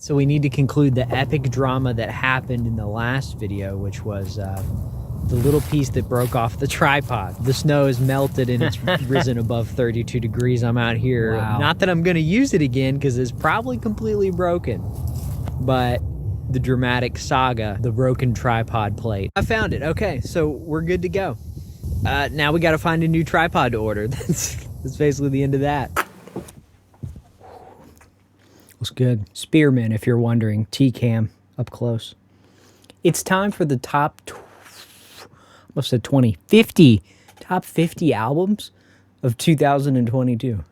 So we need to conclude the epic drama that happened in the last video, which was the little piece that broke off the tripod. The snow is melted and it's risen above 32 degrees. I'm out here. Wow. Not that I'm going to use it again because it's probably completely broken. But the dramatic saga, the broken tripod plate. I found it. Okay, so we're good to go. Now we got to find a new tripod to order. That's basically the end of that. Looks good. Spearman, if you're wondering. T-cam up close. It's time for the top, almost said 20, 50, top 50 albums of 2022. I'm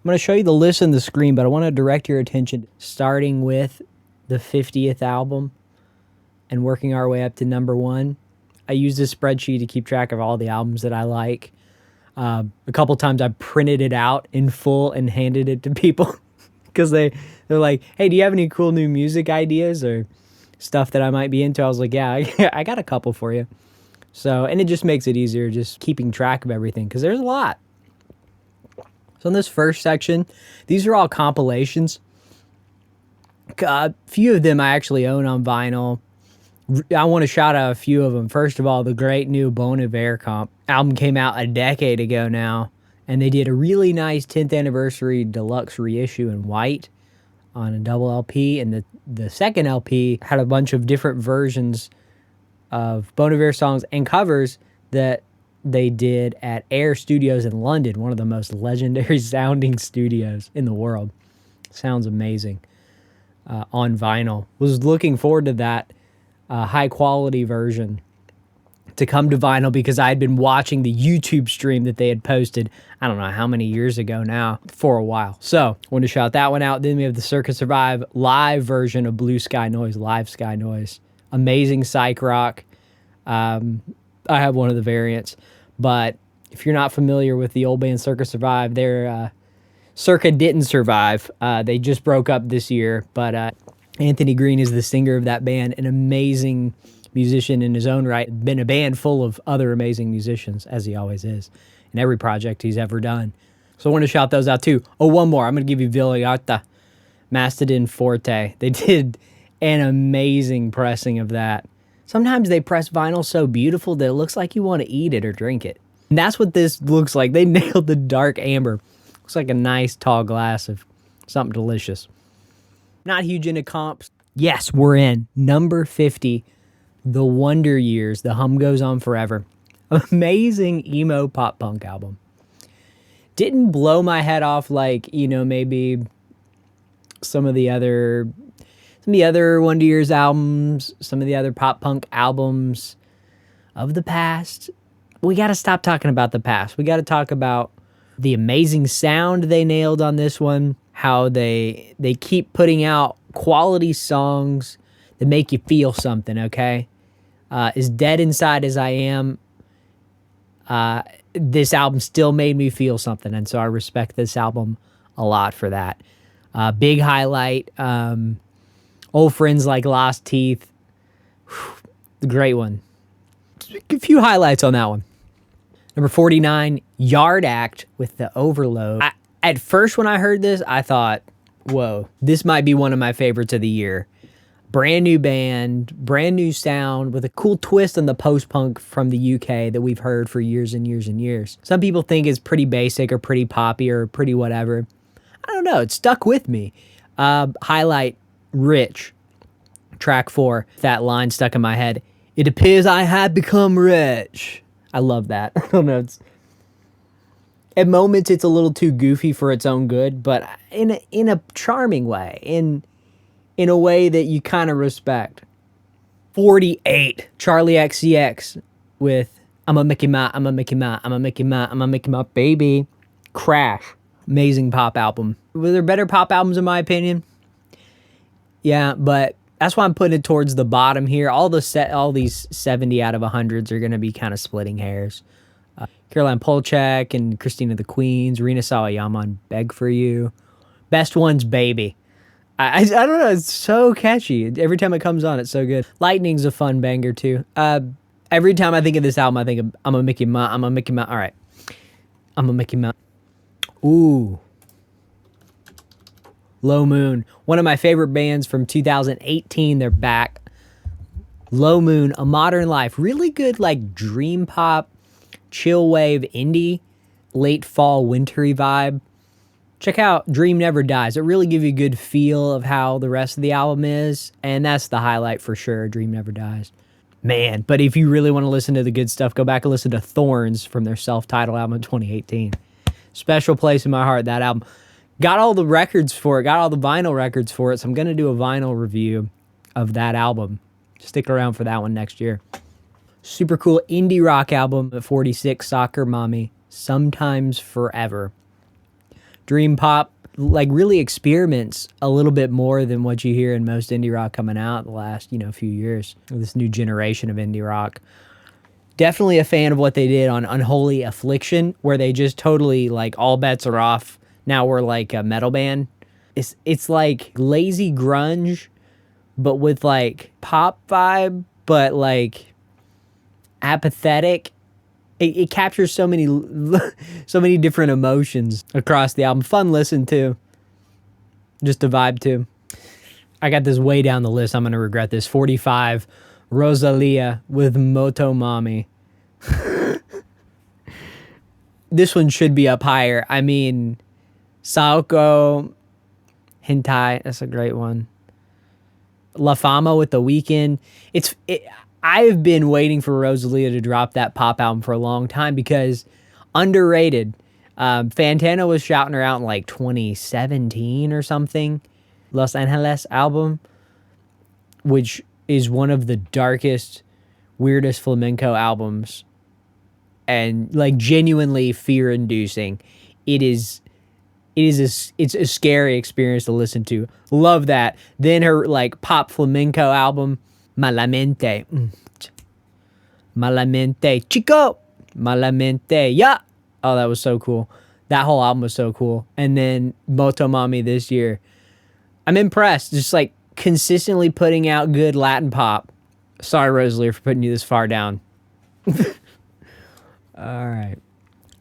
going to show you the list on the screen, but I want to direct your attention starting with the 50th album and working our way up to number 1. I use this spreadsheet to keep track of all the albums that I like. A couple times I printed it out in full and handed it to people because they're like, hey, do you have any cool new music ideas or stuff that I might be into? I was like, yeah, I got a couple for you. So, and it just makes it easier just keeping track of everything because there's a lot. So in this first section, these are all compilations. A few of them I actually own on vinyl. I want to shout out a few of them. First of all, the great new Bonobo comp album came out a decade ago now, and they did a really nice 10th anniversary deluxe reissue in white on a double LP, and the second LP had a bunch of different versions of Bonobo songs and covers that they did at Air Studios in London, one of the most legendary sounding studios in the world. Sounds amazing on vinyl. Was looking forward to that high quality version to come to vinyl because I had been watching the YouTube stream that they had posted, I don't know how many years ago now, for a while. So I want to shout that one out. Then we have the Circa Survive live version of Blue Sky Noise, Live Sky Noise. Amazing psych rock. I have one of the variants, but if you're not familiar with the old band Circa Survive, they're Circa didn't survive. They just broke up this year, but Anthony Green is the singer of that band, an amazing musician in his own right, been a band full of other amazing musicians, as he always is, in every project he's ever done. So I want to shout those out too. Oh, one more. I'm going to give you Vildhjarta, Mastodon Forte. They did an amazing pressing of that. Sometimes they press vinyl so beautiful that it looks like you want to eat it or drink it. And that's what this looks like. They nailed the dark amber. Looks like a nice tall glass of something delicious. Not huge into comps. Yes, we're in. Number 50, The Wonder Years, The Hum Goes On Forever. Amazing emo pop punk album. Didn't blow my head off like, you know, maybe some of the other Wonder Years albums, some of the other pop punk albums of the past. We got to stop talking about the past. We got to talk about the amazing sound they nailed on this one. How they keep putting out quality songs that make you feel something, okay? As dead inside as I am, this album still made me feel something, and so I respect this album a lot for that. Big highlight, Old Friends Like Lost Teeth, the great one. A few highlights on that one. Number 49, Yard Act with The Overload. At first, when I heard this, I thought, whoa, this might be one of my favorites of the year. Brand new band, brand new sound with a cool twist on the post-punk from the UK that we've heard for years and years and years. Some people think it's pretty basic or pretty poppy or pretty whatever. I don't know. It stuck with me. Highlight, Rich, track 4. That line stuck in my head. It appears I have become rich. I love that. I don't know. At moments, it's a little too goofy for its own good, but in a charming way, in a way that you kind of respect. 48, Charli XCX with I'm a Mickey Mouse, I'm a Mickey Mouse, I'm a Mickey Mouse, I'm a Mickey Mouse, baby. Crash. Amazing pop album. Were there better pop albums in my opinion? Yeah, but that's why I'm putting it towards the bottom here. All these 70 out of 100s are going to be kind of splitting hairs. Caroline Polachek and Christina the Queens, Rina Sawayama on Beg For You. Best one's Baby. I don't know, it's so catchy. Every time it comes on, it's so good. Lightning's a fun banger too. Every time I think of this album, I think of I'm a Mickey Mouse, I'm a Mickey Mouse. All right. I'm a Mickey Mouse. Ooh. Low Moon, one of my favorite bands from 2018. They're back. Low Moon, A Modern Life. Really good, like, dream pop, chill wave, indie, late fall, wintry vibe. Check out Dream Never Dies. It really gives you a good feel of how the rest of the album is, and that's the highlight for sure, Dream Never Dies. Man, but if you really want to listen to the good stuff, go back and listen to Thorns from their self-titled album in 2018. Special place in my heart, that album. Got all the records for it, got all the vinyl records for it, so I'm going to do a vinyl review of that album. Stick around for that one next year. Super cool indie rock album at 46, Soccer Mommy, Sometimes Forever. Dream pop, like, really experiments a little bit more than what you hear in most indie rock coming out the last, few years. This new generation of indie rock. Definitely a fan of what they did on Unholy Affliction, where they just totally, like, all bets are off. Now we're like a metal band. It's like lazy grunge, but with, like, pop vibe, but, like, apathetic. It captures so many different emotions across the album. Fun listen to. Just a vibe too. I got this way down the list. I'm going to regret this. 45, Rosalía with MOTOMAMI. This one should be up higher. I mean, Saoko, Hentai, that's a great one. La Fama with The Weeknd. I've been waiting for Rosalía to drop that pop album for a long time because underrated. Fantano was shouting her out in like 2017 or something. Los Angeles album, which is one of the darkest, weirdest flamenco albums and like genuinely fear-inducing. It's a scary experience to listen to. Love that. Then her like pop flamenco album, Malamente. Malamente. Chico. Malamente. Yeah. Oh, that was so cool. That whole album was so cool. And then MOTOMAMI this year. I'm impressed. Just like consistently putting out good Latin pop. Sorry, Rosalía, for putting you this far down. All right.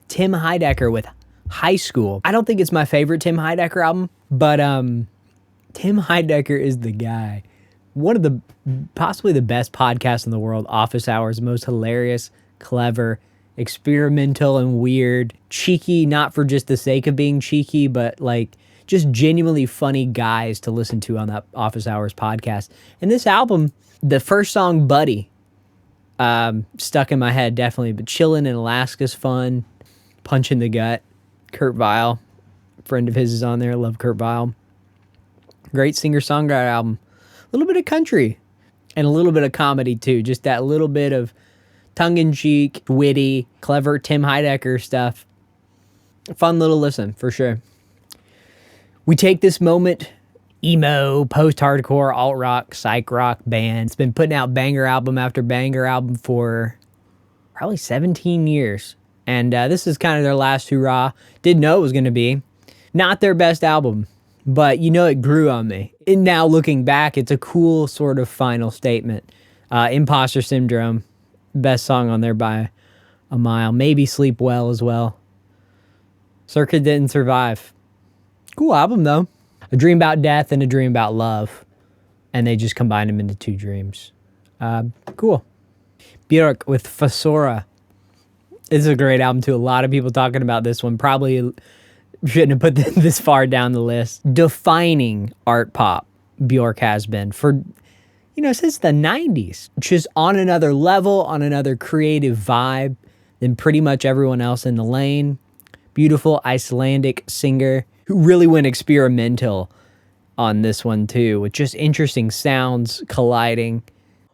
Tim Heidecker with High School. I don't think it's my favorite Tim Heidecker album, but Tim Heidecker is the guy. One of the possibly the best podcasts in the world, Office Hours, most hilarious, clever, experimental and weird, cheeky, not for just the sake of being cheeky, but like just genuinely funny guys to listen to on that Office Hours podcast. And this album, the first song, Buddy, stuck in my head definitely, but Chillin' in Alaska's fun, Punch in the Gut, Kurt Vile, friend of his is on there, I love Kurt Vile. Great singer-songwriter album. A little bit of country and a little bit of comedy too. Just that little bit of tongue-in-cheek, witty, clever Tim Heidecker stuff. Fun little listen for sure. We take this moment, emo, post-hardcore, alt-rock, psych rock band. It's been putting out banger album after banger album for probably 17 years. And this is kind of their last hurrah. Didn't know it was going to be. Not their best album, but it grew on me. And now looking back, it's a cool sort of final statement. Imposter Syndrome, best song on there by a mile. Maybe Sleep Well as well. Circa Didn't Survive. Cool album though. A Dream About Death and A Dream About Love. And they just combined them into two dreams. Cool. Björk with Fossora. It's a great album too. A lot of people talking about this one. Probably shouldn't have put this far down the list. Defining art pop, Björk has been for, since the 90s. Just on another level, on another creative vibe than pretty much everyone else in the lane. Beautiful Icelandic singer who really went experimental on this one too, with just interesting sounds colliding.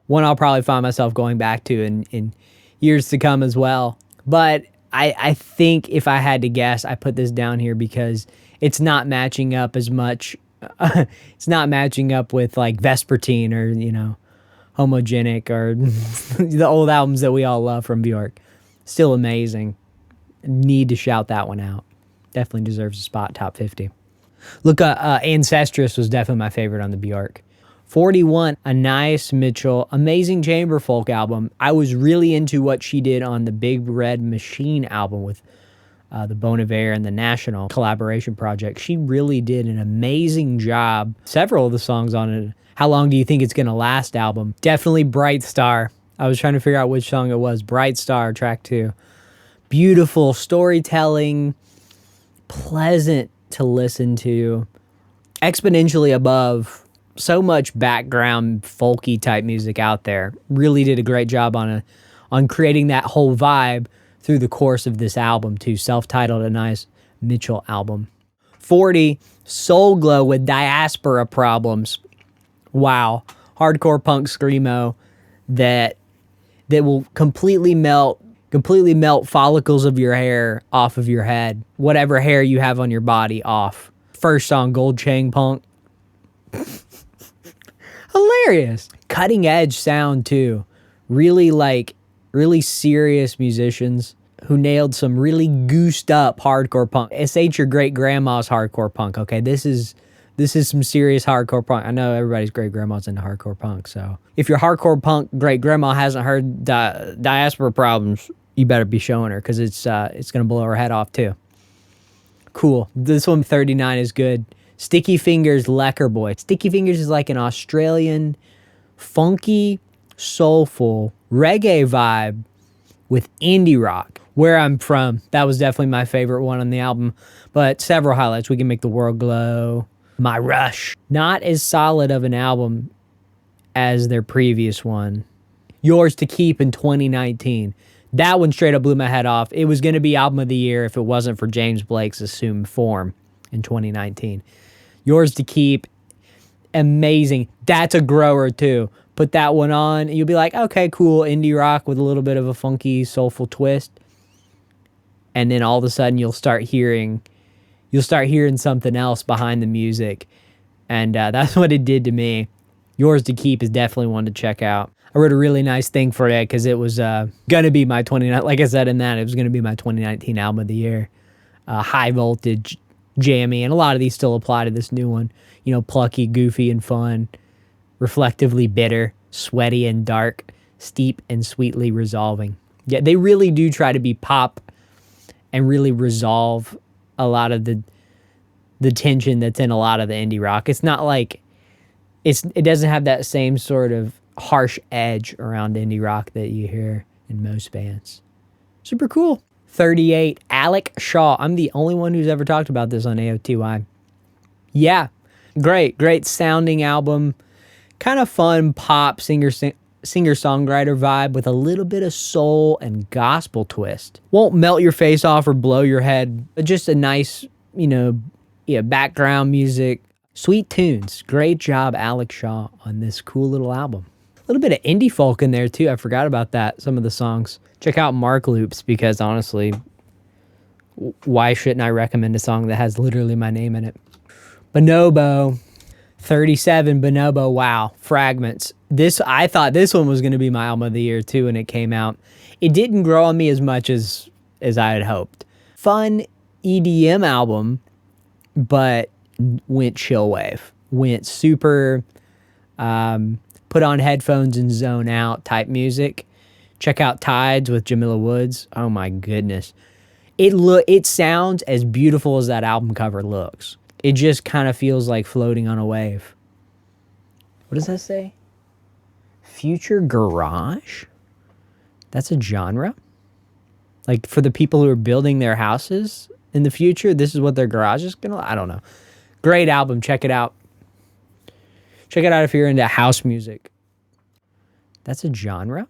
One I'll probably find myself going back to in years to come as well. But I think if I had to guess, I put this down here because it's not matching up as much. It's not matching up with like Vespertine or, Homogenic or the old albums that we all love from Björk. Still amazing. Need to shout that one out. Definitely deserves a spot, top 50. Look, Ancestress was definitely my favorite on the Björk. 41, Anaïs Mitchell, amazing chamber folk album. I was really into what she did on the Big Red Machine album with the Bon Iver and the National collaboration project. She really did an amazing job. Several of the songs on it. How Long Do You Think It's Gonna Last album. Definitely Bright Star. I was trying to figure out which song it was. Bright Star, track 2. Beautiful storytelling, pleasant to listen to, exponentially above so much background folky type music out there. Really did a great job on creating that whole vibe through the course of this album too. Self-titled Anaïs Mitchell album. 40, Soul Glow with Diaspora Problems. Wow. Hardcore punk screamo that will completely melt follicles of your hair off of your head. Whatever hair you have on your body off. First song, Gold Chain Punk. Hilarious. Cutting edge sound too. Really serious musicians who nailed some really goosed up hardcore punk. This ain't your great grandma's hardcore punk, okay? This is some serious hardcore punk. I know everybody's great grandma's into hardcore punk, so if your hardcore punk great grandma hasn't heard Diaspora Problems, you better be showing her, because it's gonna blow her head off too. Cool. This one, 39, is good. Sticky Fingers, LEKKERBOY. Sticky Fingers is like an Australian funky, soulful reggae vibe with indie rock. Where I'm from, that was definitely my favorite one on the album, but several highlights. We Can Make the World Glow, My Rush. Not as solid of an album as their previous one. Yours to Keep in 2019. That one straight up blew my head off. It was going to be album of the year if it wasn't for James Blake's Assumed Form in 2019. Yours to Keep, amazing. That's a grower too. Put that one on, you'll be like, okay, cool, indie rock with a little bit of a funky, soulful twist. And then all of a sudden you'll start hearing something else behind the music. And that's what it did to me. Yours to Keep is definitely one to check out. I wrote a really nice thing for it because it was going to be my 2019, like I said in that, it was going to be my 2019 album of the year. High voltage, jammy, and a lot of these still apply to this new one. You know, plucky, goofy, and fun. Reflectively bitter, sweaty and dark, steep and sweetly resolving. Yeah, they really do try to be pop and really resolve a lot of the tension that's in a lot of the indie rock. It's not like, it doesn't have that same sort of harsh edge around indie rock that you hear in most bands. Super cool. 38, Alec Shaw. I'm the only one who's ever talked about this on AOTY. Yeah, great sounding album. Kind of fun pop singer-songwriter vibe with a little bit of soul and gospel twist. Won't melt your face off or blow your head, but just a nice, background music. Sweet tunes. Great job, Alec Shaw, on this cool little album. A little bit of indie folk in there too. I forgot about that, some of the songs. Check out Mark Loops, because honestly, why shouldn't I recommend a song that has literally my name in it? Bonobo. 37, Bonobo, wow. Fragments. I thought this one was going to be my album of the year too when it came out. It didn't grow on me as much as I had hoped. Fun EDM album, but went chill wave. Went super put on headphones and zone out type music. Check out Tides with Jamila Woods. Oh my goodness. It sounds as beautiful as that album cover looks. It just kind of feels like floating on a wave. What does that say? Future garage? That's a genre? Like for the people who are building their houses in the future, this is what their garage is gonna, I don't know. Great album, check it out. Check it out if you're into house music. That's a genre?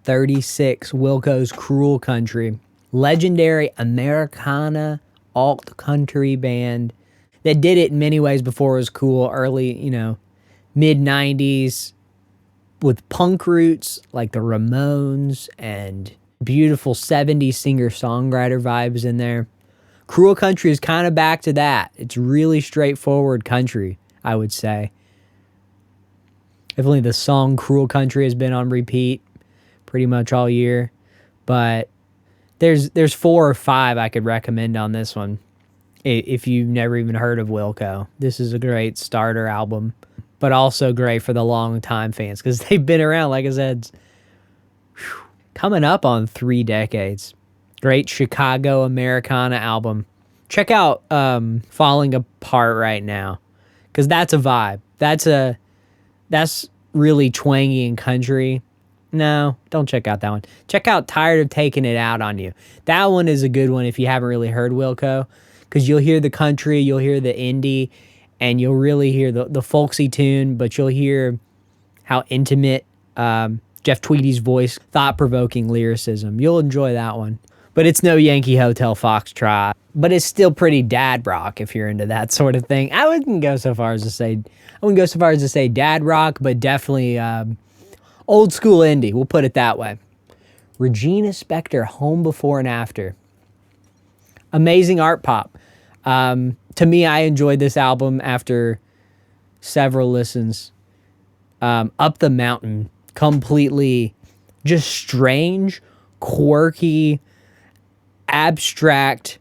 36, Wilco's Cruel Country. Legendary Americana alt country band that did it in many ways before it was cool. Early, mid 90s with punk roots like the Ramones and beautiful 70s singer-songwriter vibes in there. Cruel Country is kind of back to that. It's really straightforward country, I would say. Definitely the song Cruel Country has been on repeat pretty much all year, but there's 4 or 5 I could recommend on this one if you've never even heard of Wilco. This is a great starter album, but also great for the long-time fans because they've been around, like I said, coming up on 3 decades. Great Chicago Americana album. Check out Falling Apart right now, because that's a vibe. That's really twangy and country. No, don't check out that one. Check out Tired of Taking It Out on You. That one is a good one if you haven't really heard Wilco, because you'll hear the country, you'll hear the indie, and you'll really hear the folksy tune, but you'll hear how intimate Jeff Tweedy's voice, thought-provoking lyricism. You'll enjoy that one. But it's no Yankee Hotel Foxtrot. But it's still pretty dad rock if you're into that sort of thing. I wouldn't go so far as to say dad rock, but definitely old school indie. We'll put it that way. Regina Spektor, Home Before and After. Amazing art pop. To me, I enjoyed this album after several listens. Up the Mountain, completely just strange, quirky, abstract,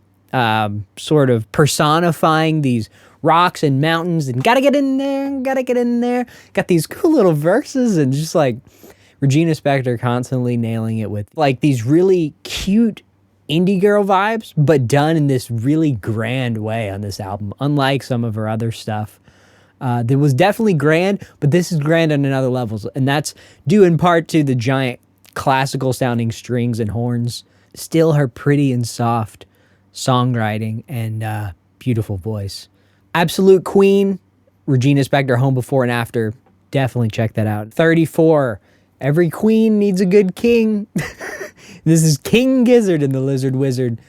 sort of personifying these rocks and mountains and gotta get in there. Got these cool little verses and just like Regina Spektor constantly nailing it with like these really cute indie girl vibes, but done in this really grand way on this album, unlike some of her other stuff. That was definitely grand, but this is grand on another levels, and that's due in part to the giant classical sounding strings and horns. Still her pretty and soft songwriting and beautiful voice. Absolute queen, Regina Spektor, Home Before and After. Definitely check that out. 34, Every Queen Needs a Good King. This is King Gizzard and the Lizard Wizard.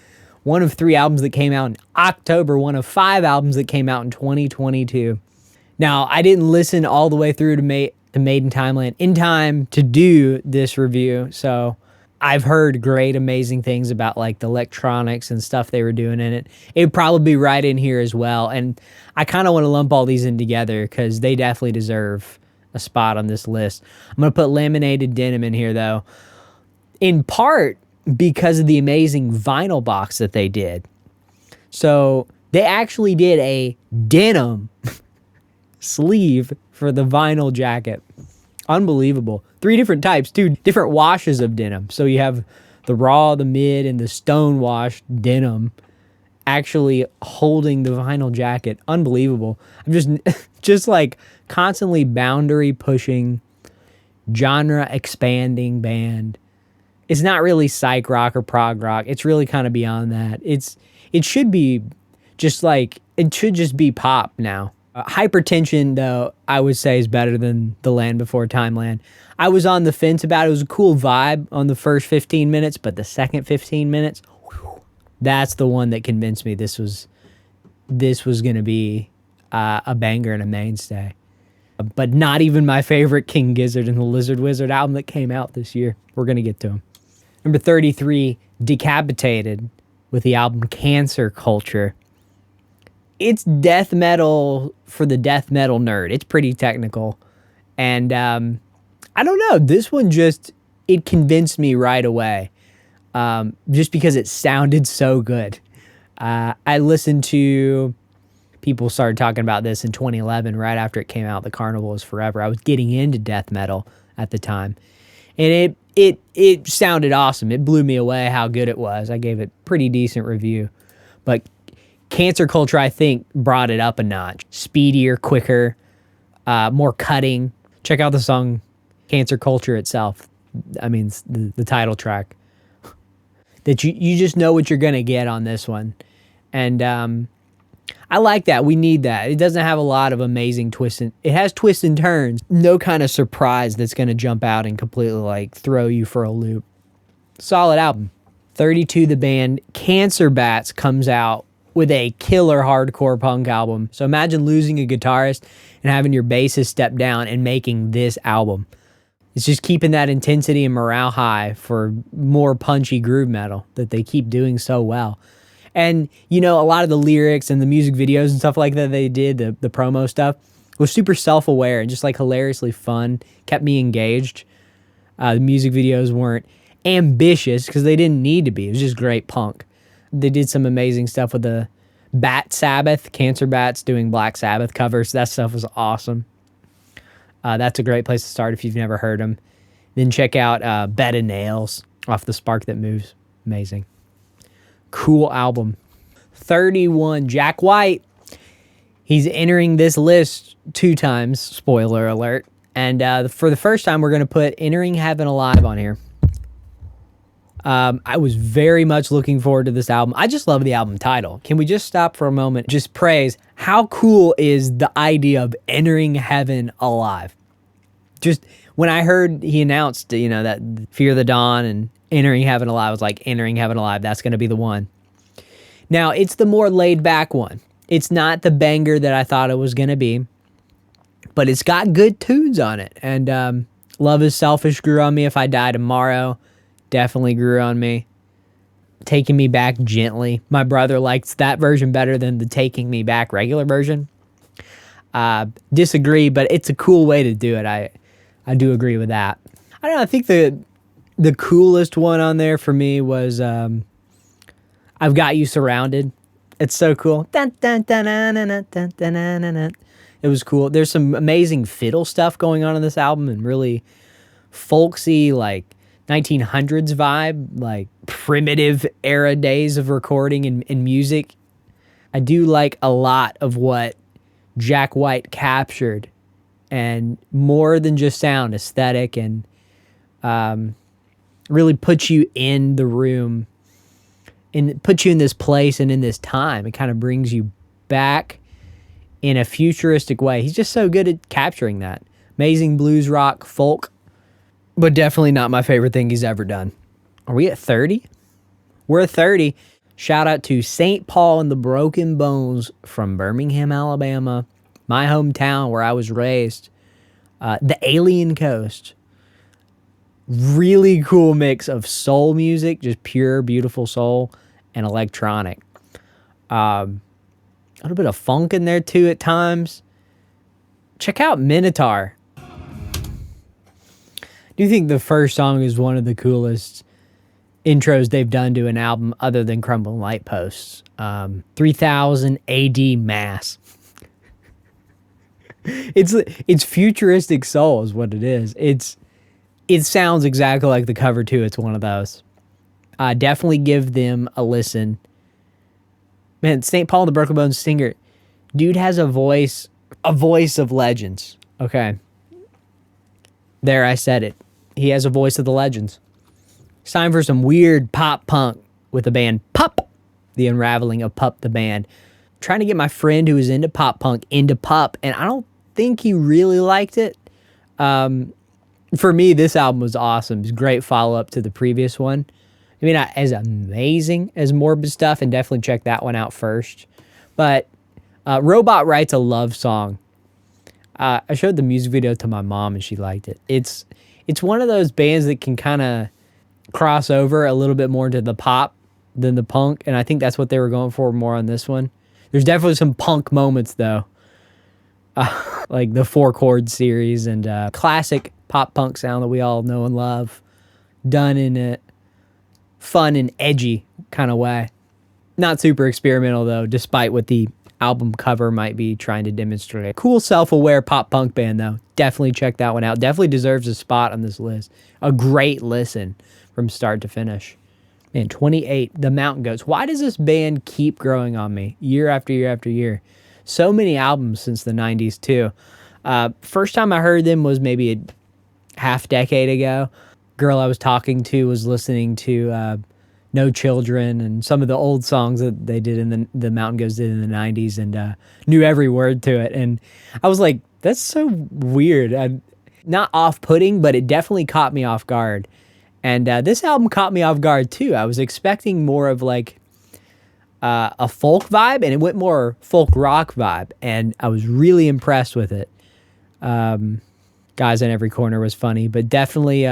One of 3 albums that came out in October, one of 5 albums that came out in 2022. Now, I didn't listen all the way through to Made in Timeland in time to do this review, so I've heard great, amazing things about like the electronics and stuff they were doing in it. It would probably be right in here as well, and I kind of want to lump all these in together because they definitely deserve a spot on this list. I'm going to put Laminated Denim in here, though, in part because of the amazing vinyl box that they did. So they actually did a denim sleeve for the vinyl jacket. Unbelievable. 3 different types, 2 different washes of denim. So you have the raw, the mid, and the stone wash denim actually holding the vinyl jacket. Unbelievable. I'm just like constantly boundary pushing, genre expanding band. It's not really psych rock or prog rock. It's really kind of beyond that. It should be just like, it should just be pop now. Hypertension, though, I would say is better than The Land Before Timeland. I was on the fence about it. It was a cool vibe on the first 15 minutes, but the second 15 minutes, whew, that's the one that convinced me this was going to be a banger and a mainstay. But not even my favorite King Gizzard and the Lizard Wizard album that came out this year. We're going to get to them. Number 33, Decapitated with the album Cancer Culture. It's death metal for the death metal nerd. It's pretty technical. And I don't know. This one it convinced me right away. Just because it sounded so good. I listened to people started talking about this in 2011, right after it came out, The Carnival Is Forever. I was getting into death metal at the time. And it sounded awesome. It blew me away how good it was. I gave it pretty decent review. But Cancer Culture, I think, brought it up a notch. Speedier, quicker, more cutting. Check out the song Cancer Culture itself. I mean, the title track. That you just know what you're going to get on this one. And I like that. We need that. It doesn't have a lot of amazing twists. It has twists and turns. No kind of surprise that's going to jump out and completely like throw you for a loop. Solid album. 32, the band Cancer Bats comes out with a killer hardcore punk album. So imagine losing a guitarist and having your bassist step down and making this album. It's just keeping that intensity and morale high for more punchy groove metal that they keep doing so well. And, you know, a lot of the lyrics and the music videos and stuff like that they did, the promo stuff, was super self-aware and just like hilariously fun, kept me engaged. The music videos weren't ambitious because they didn't need to be. It was just great punk. They did some amazing stuff with the Bat Sabbath, Cancer Bats doing Black Sabbath covers. That stuff was awesome. That's a great place to start if you've never heard them. Then check out Bed of Nails off the Spark That Moves. Amazing. cool album. 31, Jack White. He's entering this list 2 times, spoiler alert. And for the first time, we're going to put Entering Heaven Alive on here. I was very much looking forward to this album. I just love the album title. Can we just stop for a moment? Just praise. How cool is the idea of entering heaven alive? Just when I heard he announced, you know, that Fear the Dawn and Entering Heaven Alive, I was like, Entering Heaven Alive, that's going to be the one. Now, it's the more laid back one. It's not the banger that I thought it was going to be, but it's got good tunes on it. And Love is Selfish grew on me. If I Die Tomorrow definitely grew on me. Taking Me Back Gently. My brother likes that version better than the Taking Me Back regular version. Disagree, but it's a cool way to do it. I do agree with that. I don't know. I think the coolest one on there for me was I've Got You Surrounded. It's so cool. It was cool. There's some amazing fiddle stuff going on in this album and really folksy, like 1900s vibe, like primitive era days of recording and music. I do like a lot of what Jack White captured, and more than just sound, aesthetic, and really puts you in the room and puts you in this place and in this time. It kind of brings you back in a futuristic way. He's just so good at capturing that. Amazing blues rock, folk, but definitely not my favorite thing he's ever done. Are we at 30? We're at 30. Shout out to St. Paul and the Broken Bones from Birmingham, Alabama, my hometown where I was raised. The Alien Coast. Really cool mix of soul music, just pure, beautiful soul, and electronic. A little bit of funk in there too at times. Check out Minotaur. Do you think the first song is one of the coolest intros they've done to an album other than Crumbling Light Posts? 3000 AD Mass. It's futuristic soul is what it is. It sounds exactly like the cover too. It's one of those. Definitely give them a listen. Man, St. Paul the Broken Bones singer, dude has a voice of legends. Okay. There, I said it. He has a voice of the legends. It's time for some weird pop punk with the band Pup. The unraveling of Pup the band. Trying to get my friend who is into pop punk into Pup, and I don't think he really liked it. For me, this album was awesome. It's a great follow-up to the previous one. I mean, not as amazing as Morbid Stuff, and definitely check that one out first. But Robot writes a love song. I showed the music video to my mom, and she liked it. It's one of those bands that can kind of cross over a little bit more to the pop than the punk, and I think that's what they were going for more on this one. There's definitely some punk moments, though. Like the 4-chord series and classic pop-punk sound that we all know and love, done in a fun and edgy kind of way. Not super experimental, though, despite what the album cover might be trying to demonstrate. Cool, self-aware pop-punk band, though. Definitely check that one out. Definitely deserves a spot on this list. A great listen from start to finish. Man, 28, The Mountain Goats. Why does this band keep growing on me year after year after year? So many albums since the 90s, too. First time I heard them was maybe a half decade ago. Girl I was talking to was listening to No Children and some of the old songs that they did in the Mountain Goats did in the 90s, and knew every word to it. And I was like, that's so weird. Not off-putting, but it definitely caught me off guard. And this album caught me off guard, too. I was expecting more of like a folk vibe, and it went more folk rock vibe, and I was really impressed with it. Guys in Every Corner was funny, but definitely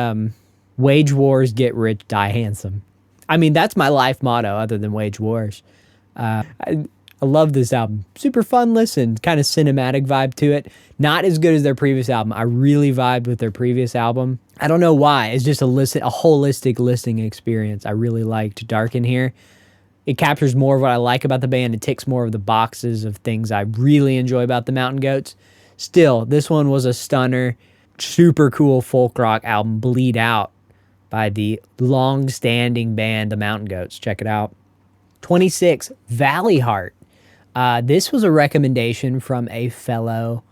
Wage Wars, Get Rich, Die Handsome. I mean, that's my life motto other than Wage Wars. I love this album. Super fun listen, kind of cinematic vibe to it. Not as good as their previous album. I really vibed with their previous album. I don't know why. It's just a holistic listening experience. I really liked Dark in here. It captures more of what I like about the band. It ticks more of the boxes of things I really enjoy about the Mountain Goats. Still, this one was a stunner. Super cool folk rock album, Bleed Out, by the long-standing band, the Mountain Goats. Check it out. 26, Vildhjarta. This was a recommendation from a fellow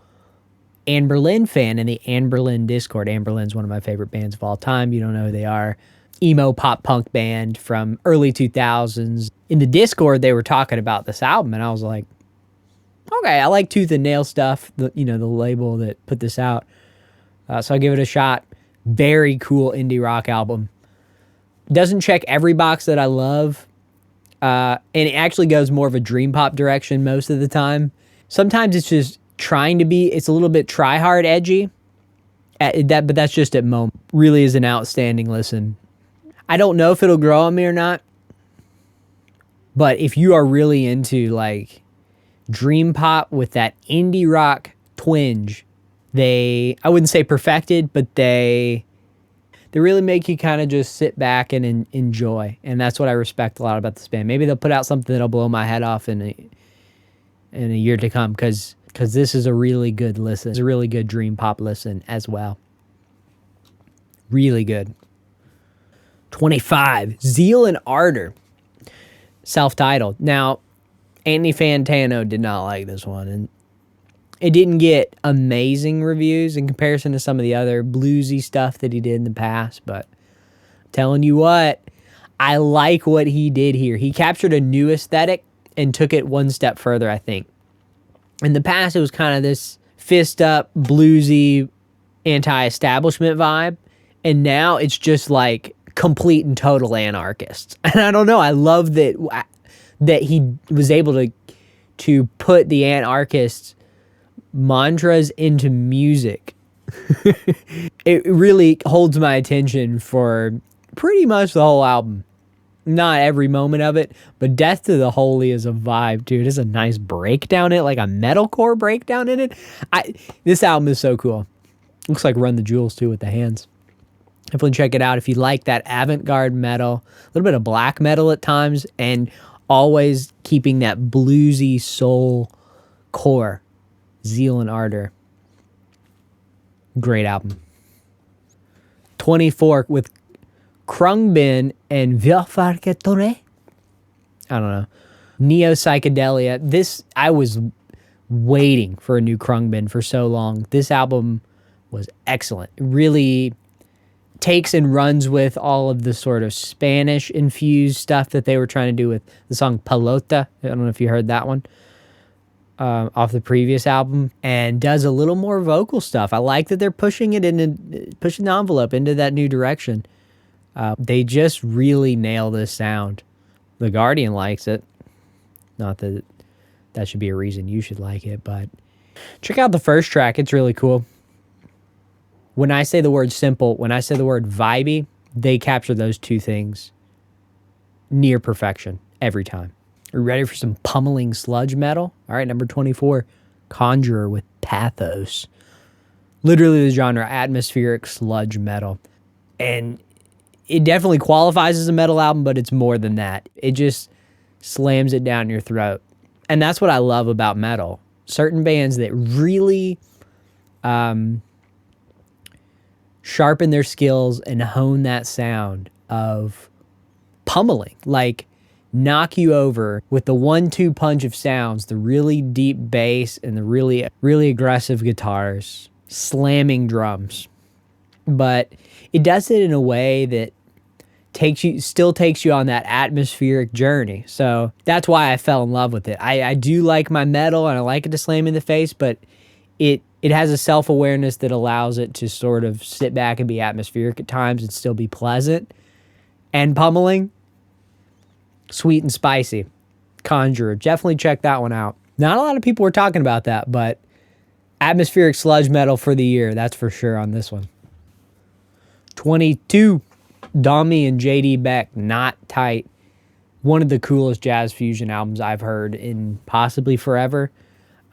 Anberlin fan in the Anberlin Discord. Anberlin's one of my favorite bands of all time. You don't know who they are. Emo pop punk band from early 2000s. In the Discord, they were talking about this album, and I was like, okay, I like Tooth and Nail stuff, the label that put this out. So I'll give it a shot. Very cool indie rock album. Doesn't check every box that I love. And it actually goes more of a dream pop direction most of the time. Sometimes it's just trying to be, it's a little bit try-hard edgy. But that's just at moment. Really is an outstanding listen. I don't know if it'll grow on me or not. But if you are really into like dream pop with that indie rock twinge, I wouldn't say perfected, but they really make you kind of just sit back and enjoy. And that's what I respect a lot about this band. Maybe they'll put out something that'll blow my head off in a year to come, because this is a really good listen. It's a really good dream pop listen as well. Really good. 25, Zeal and Ardor. Self-titled. Now, Andy Fantano did not like this one, and it didn't get amazing reviews in comparison to some of the other bluesy stuff that he did in the past, but I'm telling you what, I like what he did here. He captured a new aesthetic and took it one step further, I think. In the past, it was kind of this fist-up, bluesy, anti-establishment vibe, and now it's just like complete and total anarchist. And I don't know, I love that he was able to put the anarchist mantras into music. It really holds my attention for pretty much the whole album. Not every moment of it, but Death to the Holy is a vibe, dude. It's a nice breakdown in it, like a metalcore breakdown in it. This album is so cool. Looks like Run the Jewels too with the hands. Definitely check it out if you like that avant-garde metal, a little bit of black metal at times, and always keeping that bluesy soul core. Zeal and Ardor. Great album. 24 with Krungbin and Vildhjarta. I don't know. Neo psychedelia. This, I was waiting for a new Krungbin for so long. This album was excellent. It really takes and runs with all of the sort of Spanish-infused stuff that they were trying to do with the song Pelota. I don't know if you heard that one. Off the previous album, and does a little more vocal stuff. I like that they're pushing the envelope into that new direction. They just really nail this sound. The Guardian likes it. Not that that should be a reason you should like it, but check out the first track. It's really cool. When I say the word simple, when I say the word vibey, they capture those two things near perfection every time. Are you ready for some pummeling sludge metal? All right, number 24, Conjurer with Pathos. Literally the genre, atmospheric sludge metal. And it definitely qualifies as a metal album, but it's more than that. It just slams it down your throat. And that's what I love about metal. Certain bands that really sharpen their skills and hone that sound of pummeling. Like, knock you over with the 1-2 punch of sounds, the really deep bass and the really, really aggressive guitars, slamming drums. But it does it in a way that still takes you on that atmospheric journey. So that's why I fell in love with it. I do like my metal and I like it to slam in the face, but it has a self-awareness that allows it to sort of sit back and be atmospheric at times and still be pleasant and pummeling. Sweet and spicy. Conjurer. Definitely check that one out. Not a lot of people were talking about that, but atmospheric sludge metal for the year. That's for sure on this one. 22. Domi and JD Beck. Not Tight. One of the coolest jazz fusion albums I've heard in possibly forever.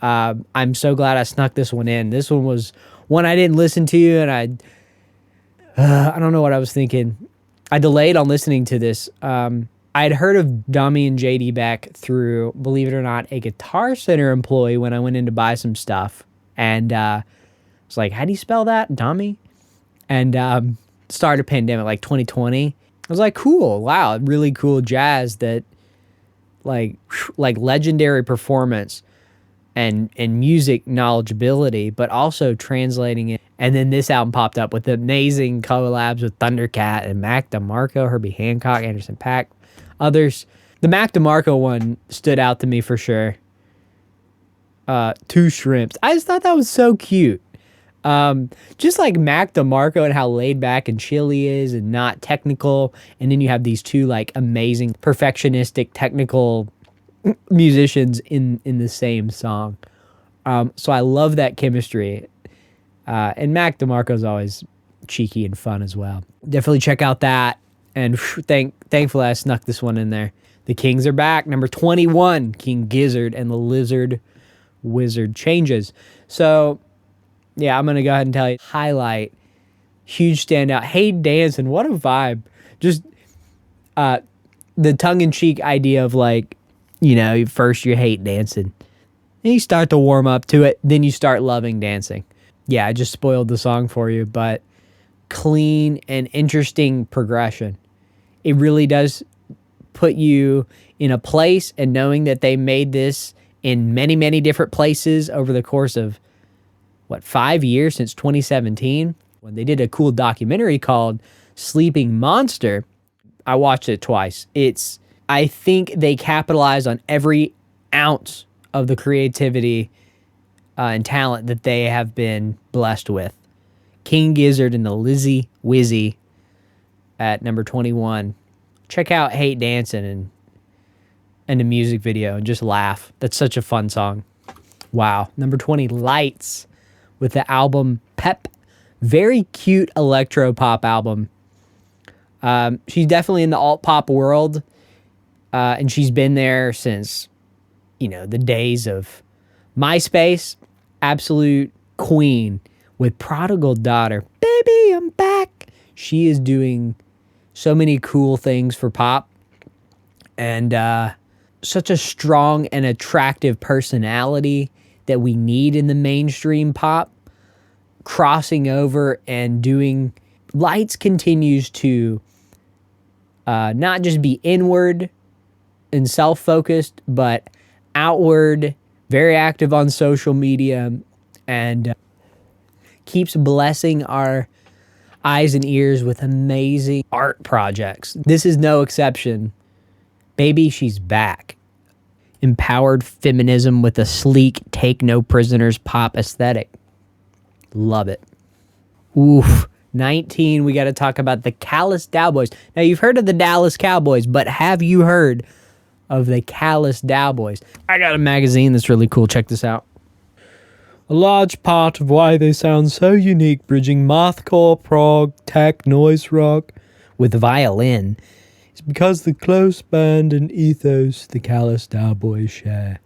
I'm so glad I snuck this one in. This one was one I didn't listen to, and I don't know what I was thinking. I delayed on listening to this. I'd heard of Domi and JD Beck through, believe it or not, a Guitar Center employee when I went in to buy some stuff. And I was like, how do you spell that? Domi? And started pandemic, like 2020. I was like, cool. Wow, really cool jazz that like legendary performance and music knowledgeability, but also translating it. And then this album popped up with amazing collabs with Thundercat and Mac DeMarco, Herbie Hancock, Anderson .Paak, others. The Mac DeMarco one stood out to me for sure. Two Shrimps. I just thought that was so cute. Just like Mac DeMarco and how laid back and chill he is and not technical. And then you have these two like amazing perfectionistic technical musicians in the same song. So I love that chemistry. And Mac DeMarco's always cheeky and fun as well. Definitely check out that. And thankfully I snuck this one in there. The Kings are back. Number 21, King Gizzard and the Lizard Wizard Changes. So yeah, I'm going to go ahead and tell you. Highlight, huge standout. Hey Dancing, what a vibe. Just the tongue-in-cheek idea of like, you know, first you hate dancing. Then you start to warm up to it. Then you start loving dancing. Yeah, I just spoiled the song for you, but clean and interesting progression. It really does put you in a place, and knowing that they made this in many, many different places over the course of, 5 years since 2017, when they did a cool documentary called Sleeping Monster. I watched it twice. I think they capitalize on every ounce of the creativity and talent that they have been blessed with. King Gizzard and the Lizzy Wizzy at number 21. Check out Hate Dancing and the music video and just laugh. That's such a fun song. Wow. Number 20, Lights, with the album Pep. Very cute electro pop album. She's definitely in the alt pop world, and she's been there since, the days of MySpace. Absolute queen with Prodigal Daughter. Baby, I'm back. She is doing so many cool things for pop, and such a strong and attractive personality that we need in the mainstream pop, crossing over and doing. Lights continues to not just be inward and self-focused, but outward, very active on social media, and keeps blessing our eyes and ears with amazing art projects. This is no exception. Baby, she's back. Empowered feminism with a sleek, take no prisoners pop aesthetic. Love it. Oof. 19, we got to talk about the Dallas Cowboys. Now, you've heard of the Dallas Cowboys, but have you heard of the Dallas Cowboys? I got a magazine that's really cool. Check this out. A large part of why they sound so unique, bridging mathcore, prog, tech, noise rock with violin, is because the close band and ethos the Dallas Cowboys share.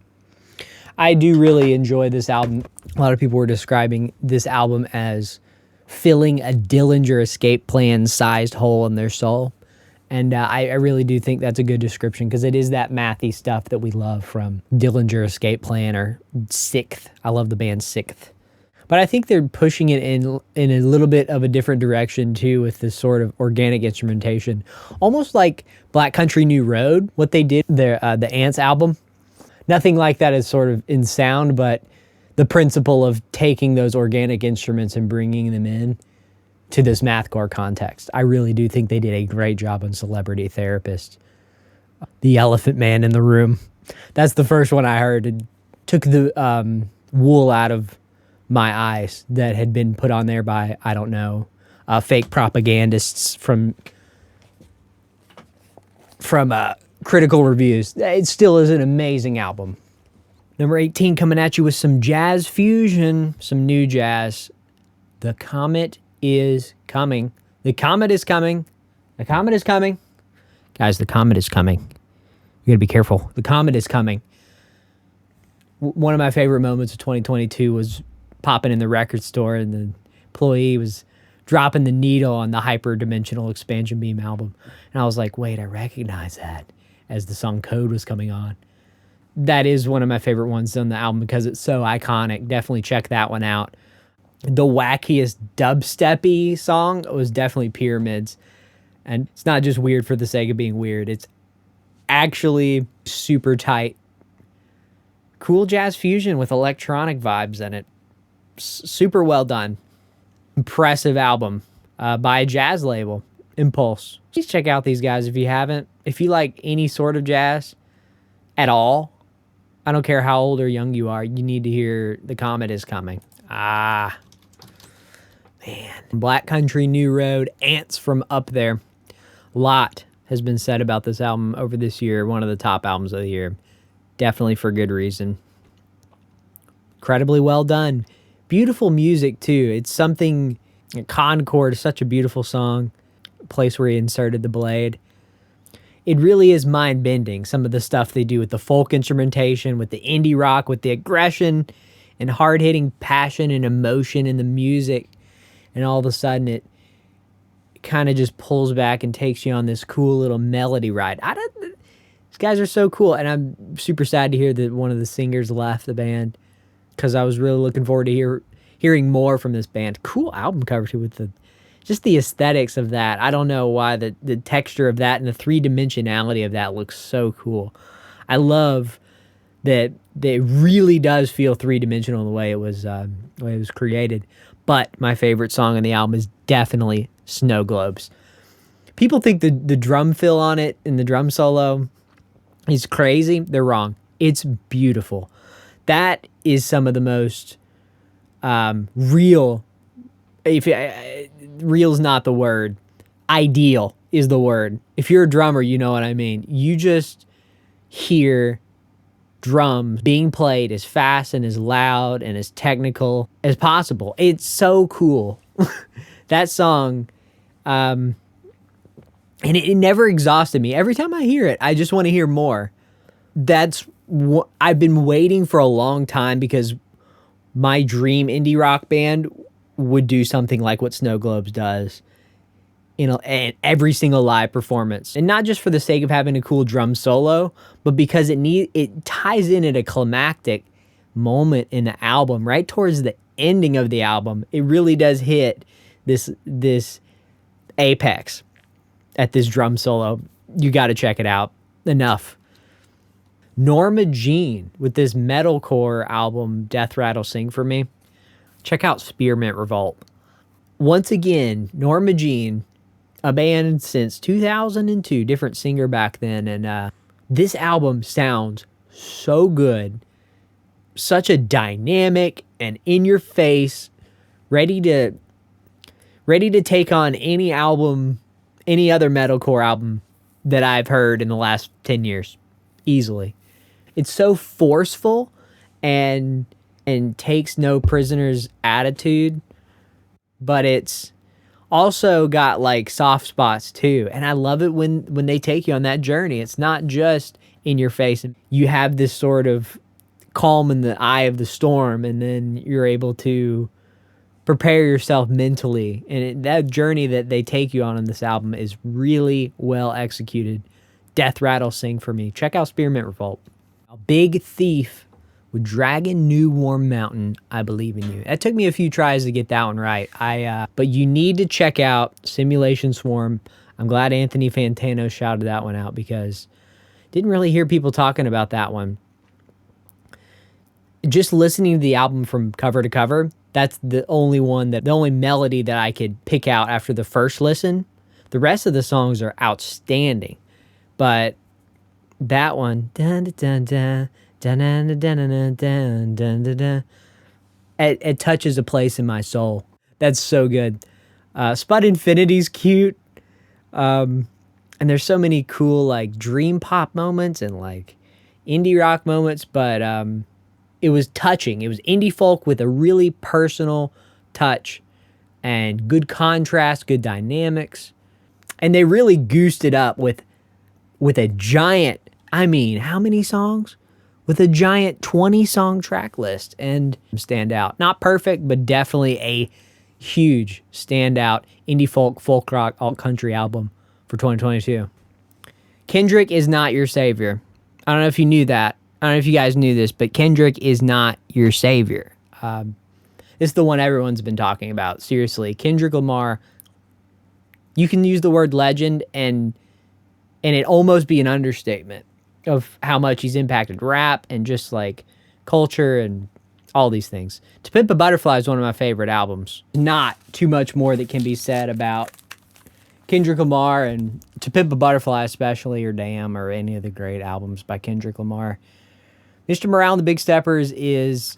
I do really enjoy this album. A lot of people were describing this album as filling a Dillinger Escape Plan-sized hole in their soul. And I really do think that's a good description, because it is that mathy stuff that we love from Dillinger Escape Plan or Sixth. I love the band Sixth. But I think they're pushing it in a little bit of a different direction, too, with this sort of organic instrumentation. Almost like Black Country New Road, what they did, the Ants album. Nothing like that is sort of in sound, but the principle of taking those organic instruments and bringing them in to this mathcore context. I really do think they did a great job on Celebrity Therapist. The Elephant Man in the Room. That's the first one I heard. It took the wool out of my eyes that had been put on there by, I don't know, fake propagandists from critical reviews. It still is an amazing album. Number 18, coming at you with some jazz fusion, some new jazz. The Comet is coming. The Comet is coming. The Comet is coming. Guys, the Comet is coming. You gotta be careful. The Comet is coming. One of my favorite moments of 2022 was popping in the record store and the employee was dropping the needle on the Hyperdimensional Expansion Beam album. And I was like, wait, I recognize that, as the song Code was coming on. That is one of my favorite ones on the album because it's so iconic. Definitely check that one out. The wackiest dubstep-y song was definitely Pyramids. And it's not just weird for the sake of being weird. It's actually super tight. Cool jazz fusion with electronic vibes in it. Super well done. Impressive album by a jazz label, Impulse. Please check out these guys if you haven't. If you like any sort of jazz at all, I don't care how old or young you are, you need to hear The Comet Is Coming. Ah, man. Black Country, New Road, Ants from Up There. A lot has been said about this album over this year. One of the top albums of the year. Definitely for good reason. Incredibly well done. Beautiful music, too. It's something... Concord is such a beautiful song. Place where he inserted the blade. It really is mind-bending, some of the stuff they do with the folk instrumentation, with the indie rock, with the aggression and hard-hitting passion and emotion in the music. And all of a sudden, it kind of just pulls back and takes you on this cool little melody ride. These guys are so cool, and I'm super sad to hear that one of the singers left the band because I was really looking forward to hearing more from this band. Cool album cover, too, with just the aesthetics of that. I don't know why the texture of that and the three-dimensionality of that looks so cool. I love that it really does feel three-dimensional in the way it was created. But my favorite song on the album is definitely Snow Globes. People think the drum fill on it and the drum solo is crazy. They're wrong. It's beautiful. That is some of the most real... Real's not the word. Ideal is the word. If you're a drummer, you know what I mean. You just hear drums being played as fast and as loud and as technical as possible. It's so cool. That song, and it never exhausted me. Every time I hear it, I just want to hear more. That's what I've been waiting for a long time, because my dream indie rock band would do something like what Snow Globes does in every single live performance. And not just for the sake of having a cool drum solo, but because it ties in at a climactic moment in the album, right towards the ending of the album. It really does hit this apex at this drum solo. You got to check it out. Enough. Norma Jean with this metalcore album, Death Rattle Sing For Me. Check out Spearmint Revolt. Once again, Norma Jean, a band since 2002, different singer back then, and this album sounds so good. Such a dynamic and in-your-face, ready to take on any album, any other metalcore album that I've heard in the last 10 years, easily. It's so forceful and takes no prisoners attitude, but it's also got like soft spots too. And I love it when they take you on that journey. It's not just in your face. You have this sort of calm in the eye of the storm, and then you're able to prepare yourself mentally. And that journey that they take you on in this album is really well executed. Death Rattle Sing For Me. Check out Spearmint Revolt. Big Thief with Dragon New Warm Mountain, I Believe in You. That took me a few tries to get that one right. But you need to check out Simulation Swarm. I'm glad Anthony Fantano shouted that one out, because didn't really hear people talking about that one. Just listening to the album from cover to cover, that's the only melody that I could pick out after the first listen. The rest of the songs are outstanding. But that one, dun, dun, dun, dun, dun, dun, dun, dun, dun, dun, dun, it touches a place in my soul. That's so good. Spud Infinity's cute. And there's so many cool like dream pop moments and like indie rock moments, but it was touching. It was indie folk with a really personal touch and good contrast, good dynamics. And they really goosed it up with a giant, I mean, how many songs? With a giant 20-song track list, and stand out. Not perfect, but definitely a huge standout indie folk rock, alt country album for 2022. Kendrick is not your savior. I don't know if you knew that. I don't know if you guys knew this, but Kendrick is not your savior. This is the one everyone's been talking about. Seriously, Kendrick Lamar, you can use the word legend, and and it almost be an understatement of how much he's impacted rap and just like culture and all these things. To Pimp a Butterfly is one of my favorite albums. Not too much more that can be said about Kendrick Lamar and To Pimp a Butterfly especially, or Damn, or any of the great albums by Kendrick Lamar. Mr. Morale and the Big Steppers is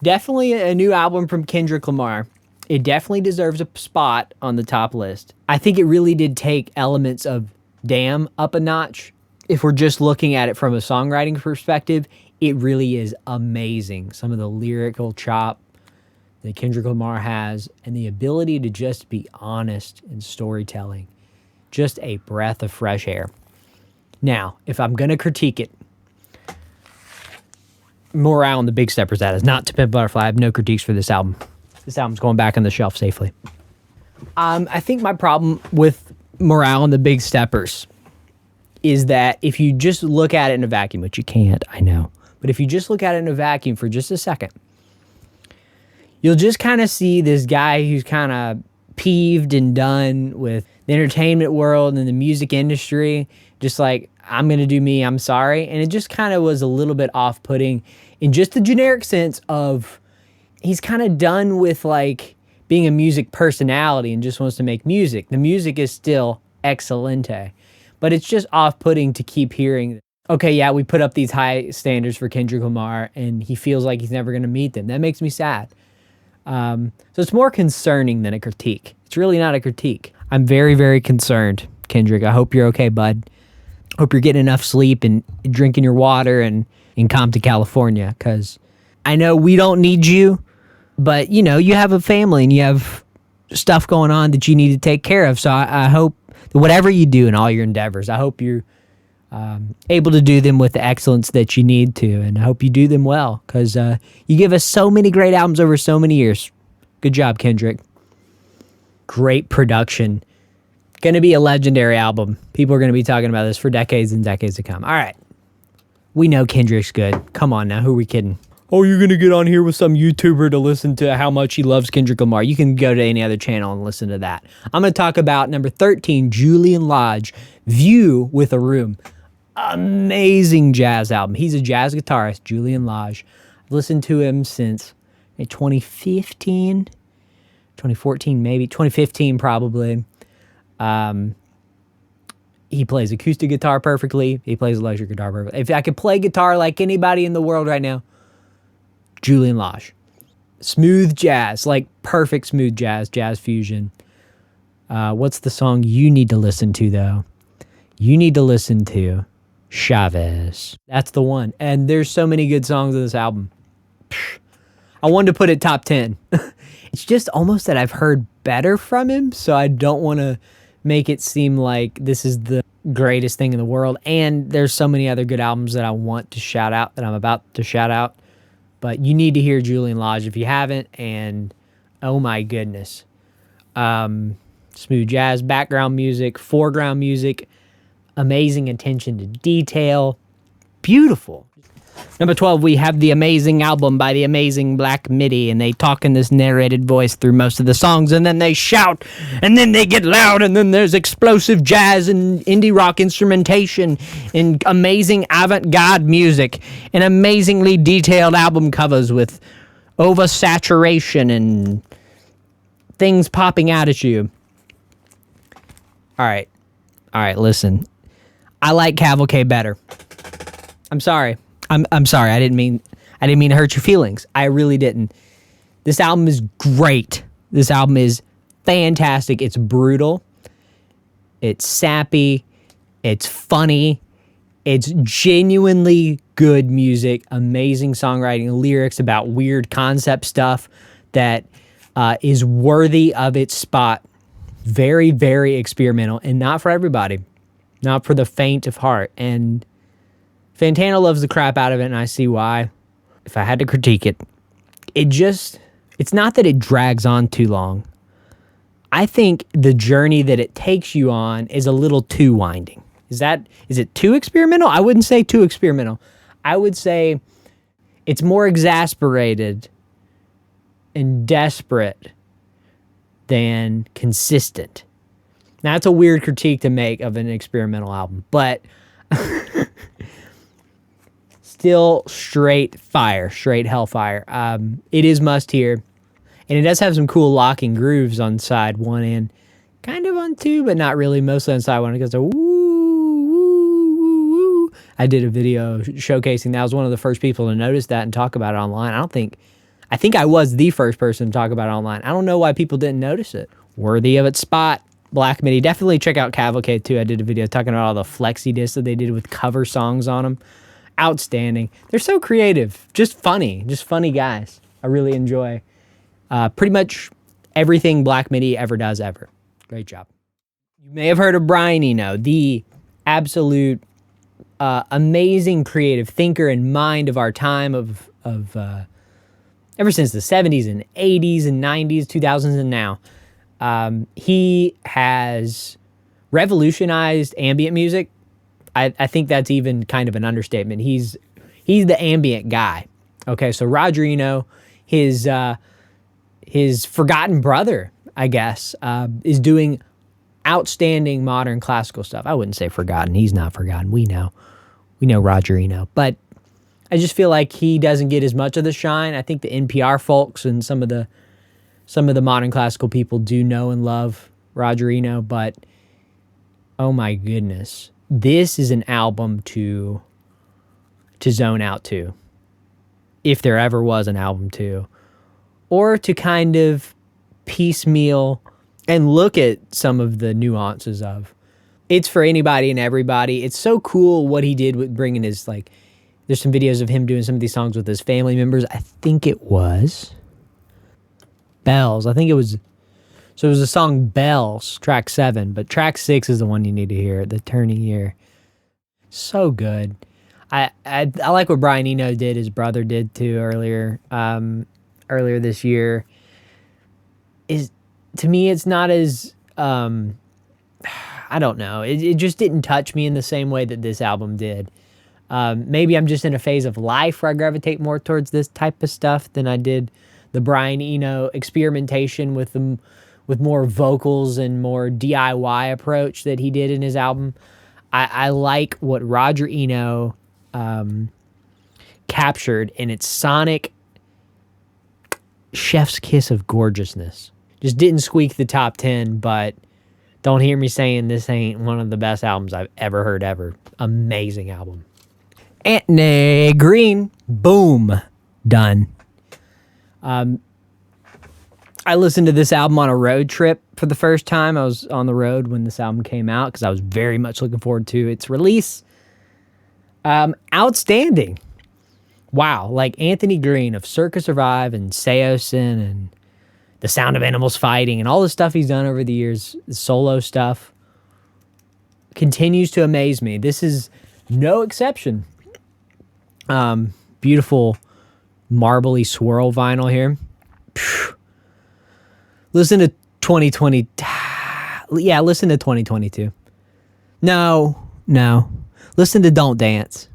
definitely a new album from Kendrick Lamar. It definitely deserves a spot on the top list. I think it really did take elements of Damn up a notch. If we're just looking at it from a songwriting perspective, it really is amazing. Some of the lyrical chop that Kendrick Lamar has and the ability to just be honest in storytelling. Just a breath of fresh air. Now, if I'm going to critique it, Morale and the Big Steppers, that is not To Pimp a Butterfly. I have no critiques for this album. This album's going back on the shelf safely. I think my problem with Morale and the Big Steppers is that if you just look at it in a vacuum, which you can't, I know, but if you just look at it in a vacuum for just a second, you'll just kind of see this guy who's kind of peeved and done with the entertainment world and the music industry, just like, I'm going to do me, I'm sorry. And it just kind of was a little bit off-putting in just the generic sense of he's kind of done with like being a music personality and just wants to make music. The music is still excelente, but it's just off-putting to keep hearing, okay, yeah, we put up these high standards for Kendrick Lamar and he feels like he's never going to meet them. That makes me sad. So it's more concerning than a critique. It's really not a critique. I'm very, very concerned, Kendrick. I hope you're okay, bud. Hope you're getting enough sleep and drinking your water and in Compton, California, because I know we don't need you, but, you know, you have a family and you have stuff going on that you need to take care of. So I hope that whatever you do in all your endeavors, I hope you're able to do them with the excellence that you need to, and I hope you do them well, because you give us so many great albums over so many years. Good job, Kendrick. Great production. Going to be a legendary album. People are going to be talking about this for decades and decades to come. All right. We know Kendrick's good. Come on now. Who are we kidding? Oh, you're going to get on here with some YouTuber to listen to how much he loves Kendrick Lamar. You can go to any other channel and listen to that. I'm going to talk about number 13, Julian Lodge, View with a Room. Amazing jazz album. He's a jazz guitarist, Julian Lodge. I've listened to him since 2015, 2014 maybe, 2015 probably. He plays acoustic guitar perfectly. He plays electric guitar perfectly. If I could play guitar like anybody in the world right now, Julian Lodge. Smooth jazz, like perfect smooth jazz, jazz fusion. What's the song you need to listen to, though? You need to listen to Chavez. That's the one. And there's so many good songs on this album. I wanted to put it top 10. It's just almost that I've heard better from him, so I don't want to make it seem like this is the greatest thing in the world. And there's so many other good albums that I want to shout out, that I'm about to shout out. But you need to hear Julian Lodge if you haven't, and oh my goodness. Smooth jazz, background music, foreground music, amazing attention to detail, beautiful. Number 12, we have the amazing album by the amazing Black Midi, and they talk in this narrated voice through most of the songs, and then they shout, and then they get loud, and then there's explosive jazz and indie rock instrumentation and amazing avant-garde music and amazingly detailed album covers with oversaturation and things popping out at you. All right, listen. I like Cavalcade better. I'm sorry. I'm sorry. I didn't mean to hurt your feelings. I really didn't. This album is great. This album is fantastic. It's brutal. It's sappy. It's funny. It's genuinely good music. Amazing songwriting, lyrics about weird concept stuff that is worthy of its spot. Very, very experimental, and not for everybody. Not for the faint of heart. And Fantana loves the crap out of it, and I see why. If I had to critique it, it's not that it drags on too long. I think the journey that it takes you on is a little too winding. Is it too experimental? I wouldn't say too experimental. I would say it's more exasperated and desperate than consistent. Now, that's a weird critique to make of an experimental album, but still straight fire, straight hellfire. It is must hear, and it does have some cool locking grooves on side 1 and kind of on 2, but not really. Mostly on side 1. It goes to woo, woo, woo, woo. I did a video showcasing that. I was one of the first people to notice that and talk about it online. I think I was the first person to talk about it online. I don't know why people didn't notice it. Worthy of its spot. Black MIDI. Definitely check out Cavalcade too. I did a video talking about all the flexi discs that they did with cover songs on them. Outstanding. They're so creative. Just funny guys. I really enjoy pretty much everything Black MIDI ever does ever. Great job. You may have heard of Brian Eno, the absolute amazing creative thinker and mind of our time of ever since the 70s and 80s and 90s, 2000s and now. He has revolutionized ambient music. I think that's even kind of an understatement. He's the ambient guy. Okay, so Roger Eno, his forgotten brother, I guess, is doing outstanding modern classical stuff. I wouldn't say forgotten. He's not forgotten. We know Roger Eno, but I just feel like he doesn't get as much of the shine. I think the NPR folks and some of the modern classical people do know and love Roger Eno, but oh my goodness, this is an album to zone out to, if there ever was an album to, or to kind of piecemeal and look at some of the nuances of. It's for anybody and everybody. It's so cool what he did with bringing his, like, there's some videos of him doing some of these songs with his family members. I think it was Bells. I think it was, so it was the song Bells, track 7, but track 6 is the one you need to hear, The Turning Year. So good. I like what Brian Eno did, his brother did too earlier this year. To me, it's not as, I don't know. It just didn't touch me in the same way that this album did. Maybe I'm just in a phase of life where I gravitate more towards this type of stuff than I did the Brian Eno experimentation with more vocals and more DIY approach that he did in his album. I like what Roger Eno captured in its sonic chef's kiss of gorgeousness. Just didn't squeak the top 10, but don't hear me saying this ain't one of the best albums I've ever heard ever. Amazing album. Anthony Green, boom, done. I listened to this album on a road trip for the first time. I was on the road when this album came out because I was very much looking forward to its release. Outstanding. Wow, like Anthony Green of Circa Survive and Seosin and The Sound of Animals Fighting and all the stuff he's done over the years, the solo stuff, continues to amaze me. This is no exception. Beautiful marbly swirl vinyl here. Listen to 2020. Yeah, listen to 2022. No. Listen to Don't Dance.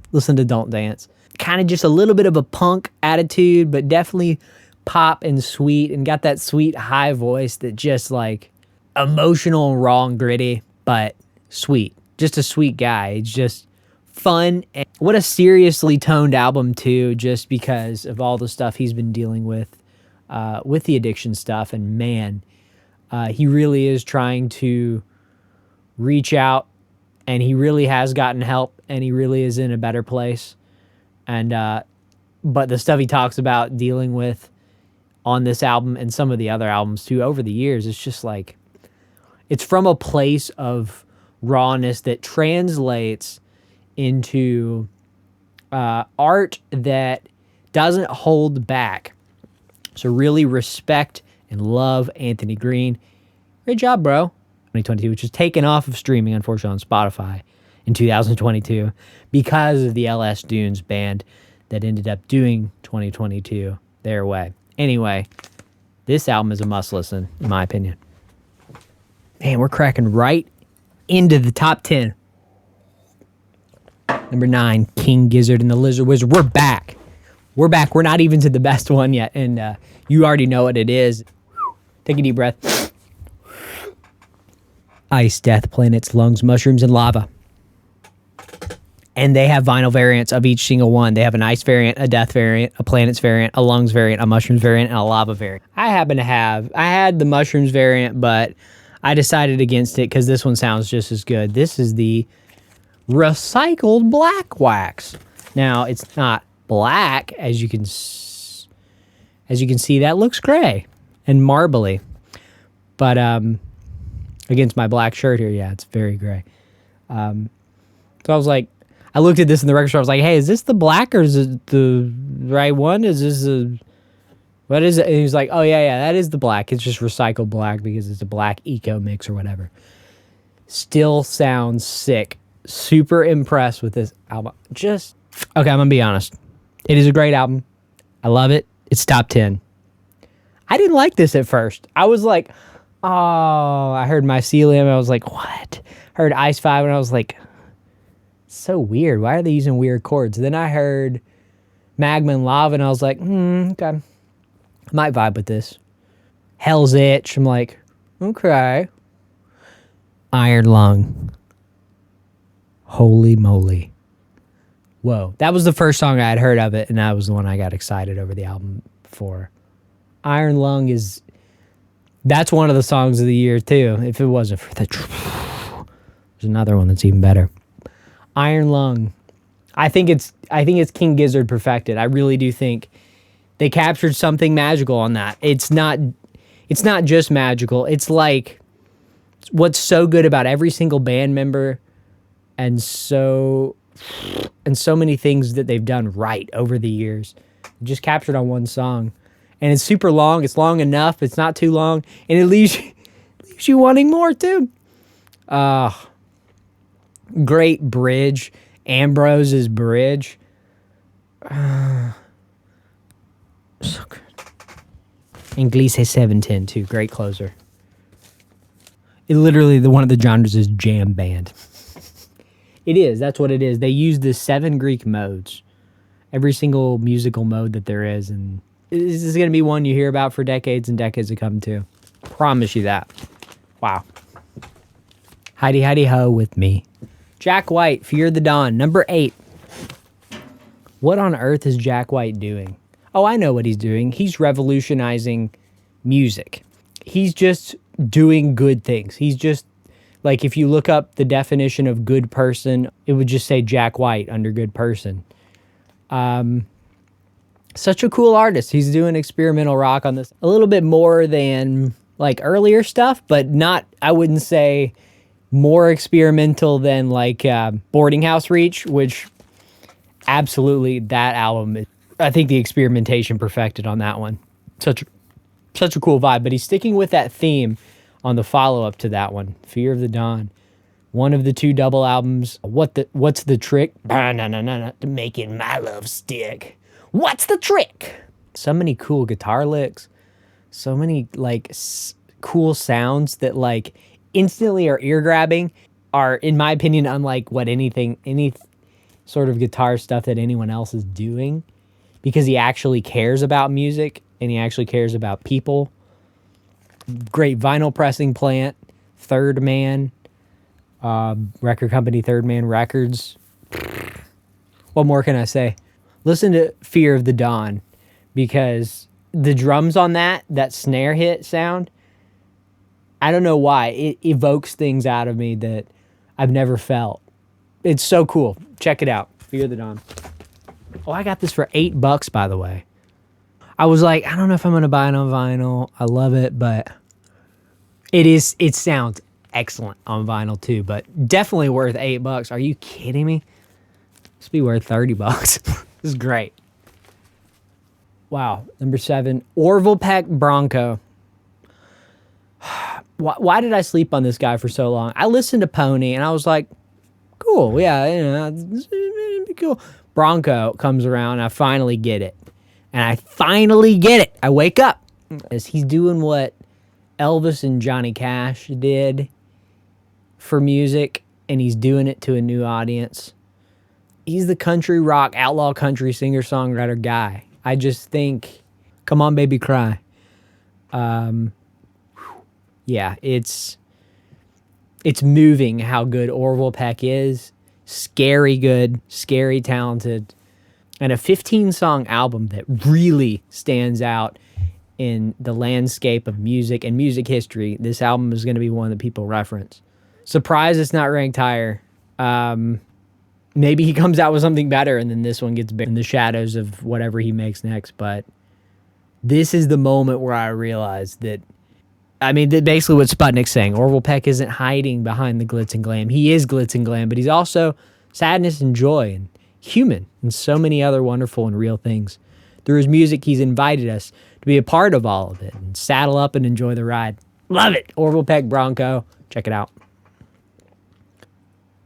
Kind of just a little bit of a punk attitude, but definitely pop and sweet, and got that sweet high voice that just like emotional and raw and gritty, but sweet. Just a sweet guy. It's just fun. And what a seriously toned album too, just because of all the stuff he's been dealing with the addiction stuff. And man, he really is trying to reach out, and he really has gotten help, and he really is in a better place. And but the stuff he talks about dealing with on this album and some of the other albums too over the years, it's just like, it's from a place of rawness that translates into art that doesn't hold back. So really respect and love Anthony Green. Great job, bro. 2022, which was taken off of streaming, unfortunately, on Spotify in 2022 because of the LS Dunes band that ended up doing 2022 their way. Anyway, this album is a must listen, in my opinion. Man, we're cracking right into the top 10. Number 9, King Gizzard and the Lizard Wizard. We're back. We're not even to the best one yet, and you already know what it is. Take a deep breath. Ice, Death, Planets, Lungs, Mushrooms, and Lava. And they have vinyl variants of each single one. They have an ice variant, a death variant, a planets variant, a lungs variant, a mushrooms variant, and a lava variant. I had the mushrooms variant, but I decided against it because this one sounds just as good. This is the recycled black wax. Now, it's not black, as you can see, that looks gray and marbly. But against my black shirt here, yeah, it's very gray. So I was like, I looked at this in the record store. I was like, hey, is this the black or is it the right one? Is this what is it? And he was like, oh, yeah, that is the black. It's just recycled black because it's a black eco mix or whatever. Still sounds sick. Super impressed with this album. Okay, I'm going to be honest. It is a great album. I love it. It's top 10. I didn't like this at first. I was like, oh, I heard Mycelium. I was like, what? Heard Ice 5 and I was like, so weird. Why are they using weird chords? Then I heard Magma and Lava and I was like, okay. I might vibe with this. Hell's Itch. I'm like, okay. Iron Lung. Holy moly. Whoa. That was the first song I had heard of it, and that was the one I got excited over the album for. Iron Lung that's one of the songs of the year, too. If it wasn't for there's another one that's even better. Iron Lung. I think it's King Gizzard perfected. I really do think they captured something magical on that. It's not just magical. It's like what's so good about every single band member and so many things that they've done right over the years. Just captured on one song. And it's super long. It's long enough. It's not too long. And it leaves you wanting more too. Great bridge. Ambrose's bridge. So good. Inglise 710 too. Great closer. It literally, one of the genres is jam band. It is. That's what it is. They use the 7 Greek modes. Every single musical mode that there is. And this is going to be one you hear about for decades and decades to come too. Promise you that. Wow. Heidi Heidi Ho with me. Jack White, Fear the Dawn, number 8. What on earth is Jack White doing? Oh, I know what he's doing. He's revolutionizing music. He's just doing good things. He's just, like, if you look up the definition of good person, it would just say Jack White under good person. Such a cool artist. He's doing experimental rock on this. A little bit more than, like, earlier stuff, but not, I wouldn't say more experimental than, like, Boarding House Reach, which absolutely that album, I think the experimentation perfected on that one. Such a cool vibe, but he's sticking with that theme on the follow-up to that one, Fear of the Dawn. One of the 2 double albums. What's the trick? To making my love stick. What's the trick? So many cool guitar licks. So many, like, cool sounds that, like, instantly are ear-grabbing, are, in my opinion, unlike what any sort of guitar stuff that anyone else is doing, because he actually cares about music and he actually cares about people. Great vinyl pressing plant, Third Man, record company Third Man Records. What more can I say? Listen to Fear of the Dawn, because the drums on that snare hit sound, I don't know why, it evokes things out of me that I've never felt. It's so cool. Check it out. Fear the Dawn. Oh, I got this for $8, by the way. I was like, I don't know if I'm going to buy it on vinyl. I love it, but it sounds excellent on vinyl too, but definitely worth $8. Are you kidding me? This be worth $30. This is great. Wow. Number 7, Orville Peck Bronco. Why did I sleep on this guy for so long? I listened to Pony and I was like, cool. Yeah, it'd be cool. Bronco comes around and I finally get it. And I finally get it. I wake up as he's doing what Elvis and Johnny Cash did for music, and he's doing it to a new audience. He's the country rock, outlaw country singer-songwriter guy. I just think, Come On Baby Cry. Yeah, it's It's moving how good Orville Peck is. Scary good, scary talented. And a 15-song album that really stands out in the landscape of music and music history. This album is going to be one that people reference. Surprised it's not ranked higher. Maybe he comes out with something better and then this one gets big in the shadows of whatever he makes next. But this is the moment where I realized that, I mean, basically what Sputnik's saying. Orville Peck isn't hiding behind the glitz and glam. He is glitz and glam, but he's also sadness and joy and human and so many other wonderful and real things. Through his music, he's invited us to be a part of all of it and saddle up and enjoy the ride. Love it. Orville Peck Bronco. Check it out.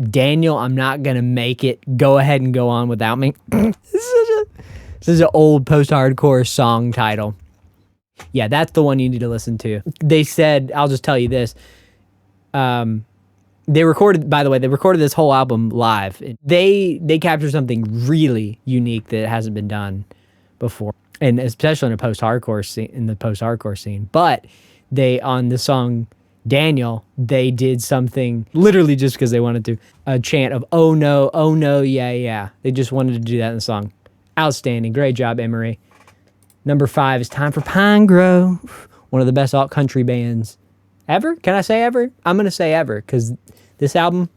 Daniel, I'm not going to make it. Go ahead and go on without me. This is an old post-hardcore song title. Yeah, that's the one you need to listen to. They said, I'll just tell you this. They recorded, by the way, they recorded this whole album live. They captured something really unique that hasn't been done before, and especially in a post-hardcore scene. But they, on the song Daniel, they did something literally just because they wanted to, a chant of oh no, yeah, yeah. They just wanted to do that in the song. Outstanding. Great job, Emery. Number 5 is time for Pine Grove, one of the best alt country bands ever. Can I say ever? I'm going to say ever because this album,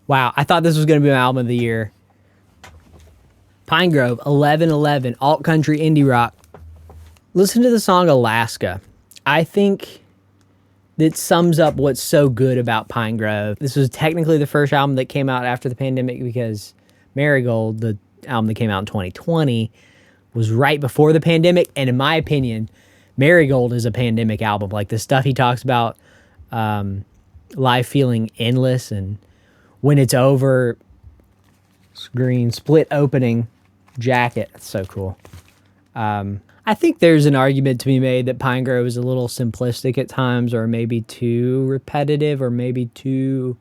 wow, I thought this was going to be my album of the year. Pine Grove, 11:11, alt country indie rock. Listen to the song Alaska. I think that sums up what's so good about Pine Grove. This was technically the first album that came out after the pandemic because Marigold, the album that came out in 2020, was right before the pandemic. And in my opinion, Marigold is a pandemic album. Like the stuff he talks about, life feeling endless and when it's over, green split opening jacket. That's so cool. I think there's an argument to be made that Pine Grove is a little simplistic at times, or maybe too repetitive, or maybe too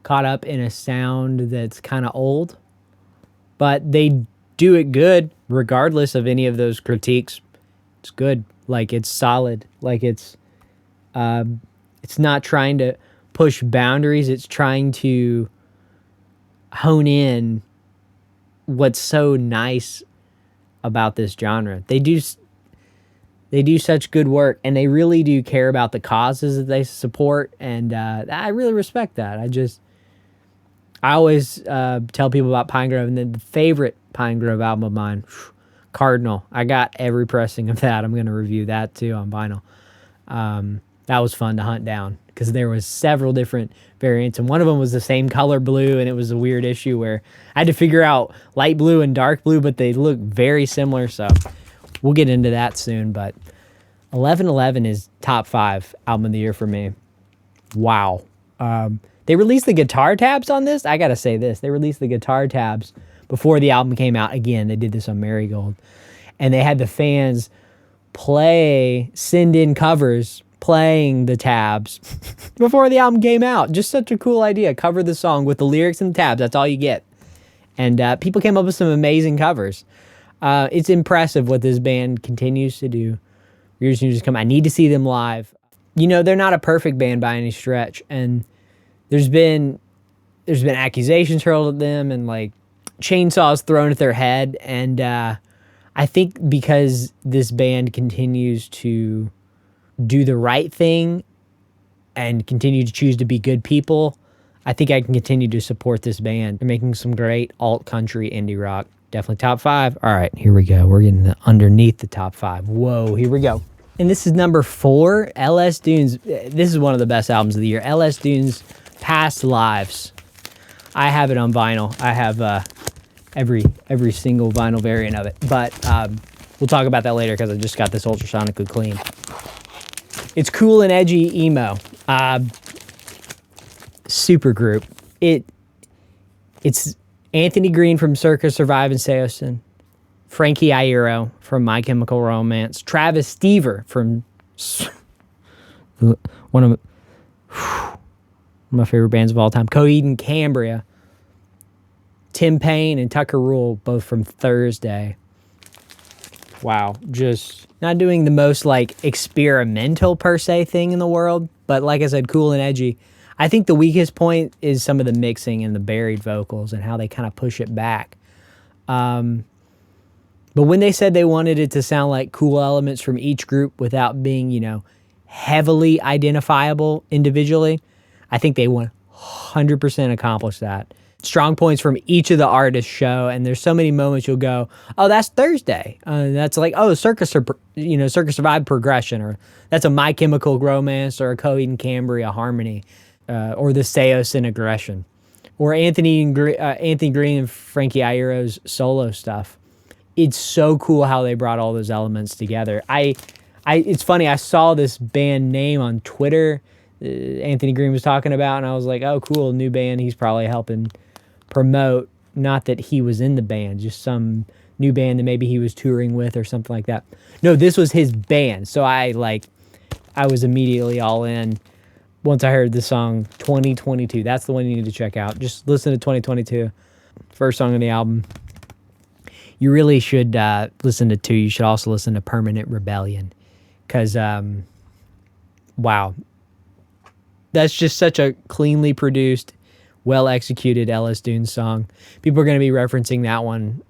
caught up in a sound that's kind of old. But they do it good regardless of any of those critiques. It's good. Like, it's solid. Like, it's not trying to push boundaries. It's trying to hone in what's so nice about this genre. They do such good work, and they really do care about the causes that they support, and I really respect that. I always tell people about Pine Grove, and then the favorite Pine Grove album of mine, Cardinal. I got every pressing of that. I'm going to review that too on vinyl. That was fun to hunt down because there was several different variants, and one of them was the same color blue, and it was a weird issue where I had to figure out light blue and dark blue, but they look very similar, so we'll get into that soon. But 11:11 is top 5 album of the year for me. Wow. They released the guitar tabs on this. I gotta say this. They released the guitar tabs before the album came out. Again, they did this on Marigold. And they had the fans send in covers playing the tabs before the album came out. Just such a cool idea. Cover the song with the lyrics and the tabs. That's all you get. And people came up with some amazing covers. It's impressive what this band continues to do. Years to come. I need to see them live. You know, they're not a perfect band by any stretch. And there's been accusations hurled at them and like chainsaws thrown at their head. And I think because this band continues to do the right thing and continue to choose to be good people, I think I can continue to support this band. They're making some great alt country indie rock. Definitely top 5. All right, here we go. We're getting underneath the top 5. Whoa, here we go. And this is number 4, LS Dunes. This is one of the best albums of the year. LS Dunes, Past Lives. I have it on vinyl. I have every single vinyl variant of it. But we'll talk about that later because I just got this ultrasonically clean. It's cool and edgy emo. Super group. It's Anthony Green from Circa, Survive and Seosin. Frankie Iero from My Chemical Romance. Travis Stever from one of my favorite bands of all time. Coheed and Cambria. Tim Payne and Tucker Rule, both from Thursday. wow, just not doing the most like experimental per se thing in the world, but like I said, cool and edgy. I think the weakest point is some of the mixing and the buried vocals and how they kind of push it back. But when they said they wanted it to sound like cool elements from each group without being, you know, heavily identifiable individually, I think they 100% accomplished that. Strong points from each of the artists show, and there's so many moments you'll go, oh, that's Thursday. That's like, oh, Circa Survived progression, or that's a My Chemical Romance, or a Coheed and Cambria harmony, or the Seos in aggression, or Anthony Green and Frankie Iero's solo stuff. It's so cool how they brought all those elements together. It's funny, I saw this band name on Twitter Anthony Green was talking about, and I was like, oh, cool, new band he's probably helping promote. Not that he was in the band, just some new band that maybe he was touring with or something like that. No, this was his band. So I was immediately all in once I heard the song 2022. That's the one you need to check out. Just listen to 2022. First song on the album. You really should listen to 2. You should also listen to Permanent Rebellion. Because, wow. That's just such a cleanly produced, well-executed Ellis Dunes song. People are going to be referencing that one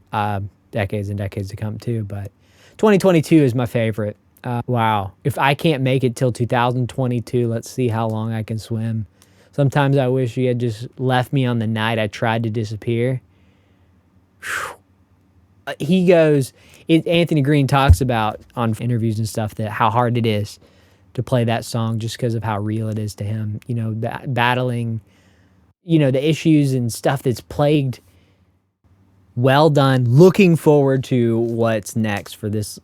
decades and decades to come, too. But 2022 is my favorite. Wow. If I can't make it till 2022, let's see how long I can swim. Sometimes I wish he had just left me on the night I tried to disappear. Whew. He goes, Anthony Green talks about on interviews and stuff that how hard it is to play that song just because of how real it is to him. You know, battling, you know, the issues and stuff that's plagued. Well done. Looking forward to what's next for this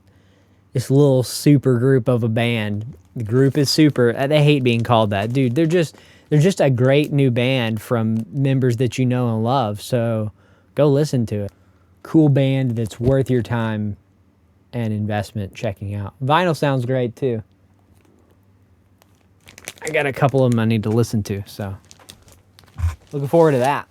little super group of a band. The group is super. They hate being called that. Dude, they're just a great new band from members that you know and love. So go listen to it. Cool band that's worth your time and investment checking out. Vinyl sounds great too. I got a couple of them I need to listen to, so looking forward to that.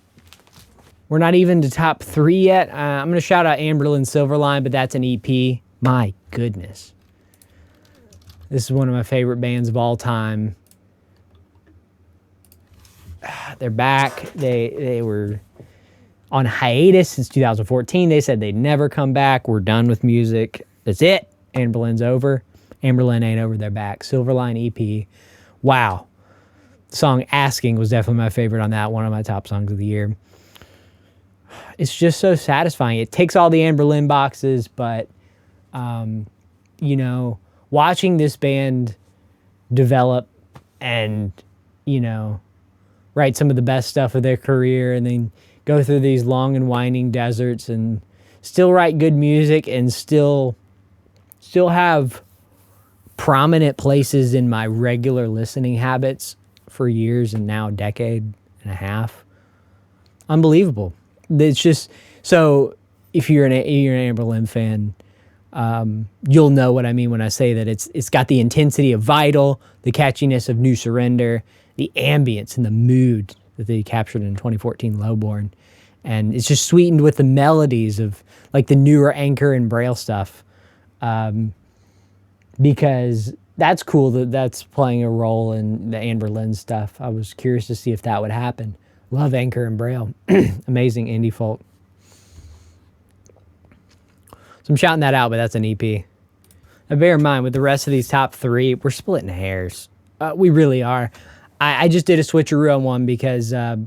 We're not even to top 3 yet. I'm going to shout out Amberlin Silverline, but that's an EP. My goodness. This is one of my favorite bands of all time. They're back. They were on hiatus since 2014. They said they'd never come back. We're done with music. That's it. Amberlin's over. Amberlin ain't over. They're back. Silverline EP. Wow. The song Asking was definitely my favorite on that. One of my top songs of the year. It's just so satisfying. It ticks all the Amberlin boxes, but, you know, watching this band develop and, you know, write some of the best stuff of their career and then go through these long and winding deserts and still write good music and still have prominent places in my regular listening habits for years and now a decade and a half. Unbelievable. It's just, so if you're an Amberlin fan, you'll know what I mean when I say that it's got the intensity of Vital, the catchiness of New Surrender, the ambience and the mood that they captured in 2014 Lowborn. And it's just sweetened with the melodies of like the newer Anchor and Braille stuff. Because that's cool that that's playing a role in the Amberlin stuff. I was curious to see if that would happen. Love Anchor and Braille. Amazing indie folk. So I'm shouting that out, but that's an EP. Now bear in mind, with the rest of these top 3, we're splitting hairs. We really are. I just did a switcheroo on one because I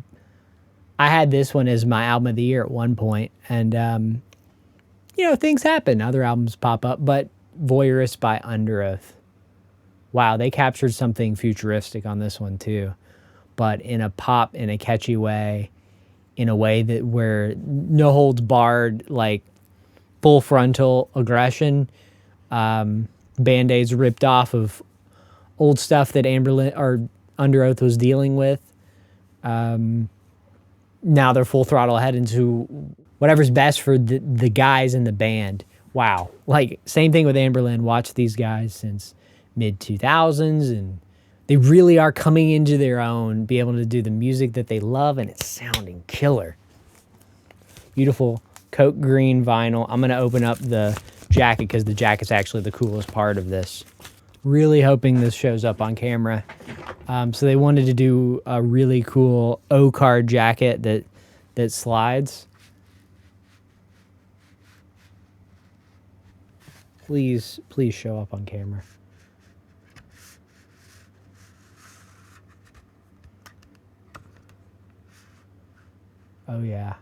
had this one as my album of the year at one point. And, you know, things happen. Other albums pop up. But Voyeurist by Underoath. Wow, they captured something futuristic on this one too. But in a pop, in a catchy way. In a way that where no holds barred, like full frontal aggression. Band-Aids ripped off of old stuff that Amberlin or Underoath was dealing with. Now they're full throttle ahead into whatever's best for the guys in the band. Wow. Like, same thing with Amberlin. Watched these guys since mid-2000s, and they really are coming into their own, be able to do the music that they love, and it's sounding killer. Beautiful, Coke green vinyl. I'm going to open up the jacket because the jacket's actually the coolest part of this. Really hoping this shows up on camera. So they wanted to do a really cool O-card jacket that slides. Please show up on camera. Oh yeah.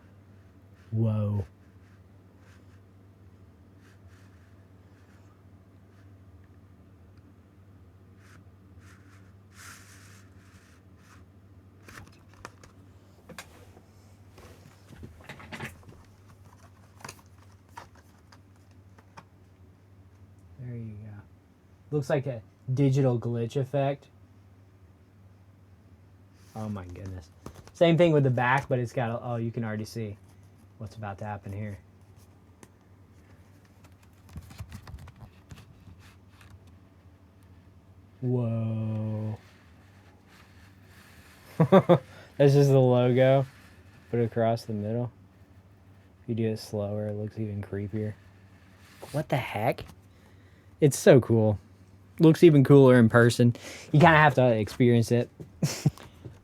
Whoa. There you go. Looks like a digital glitch effect. Oh my goodness. Same thing with the back, but it's got a, oh, you can already see what's about to happen here. Whoa. This is the logo. Put it across the middle. If you do it slower, it looks even creepier. What the heck? It's so cool. Looks even cooler in person. You kind of have to experience it.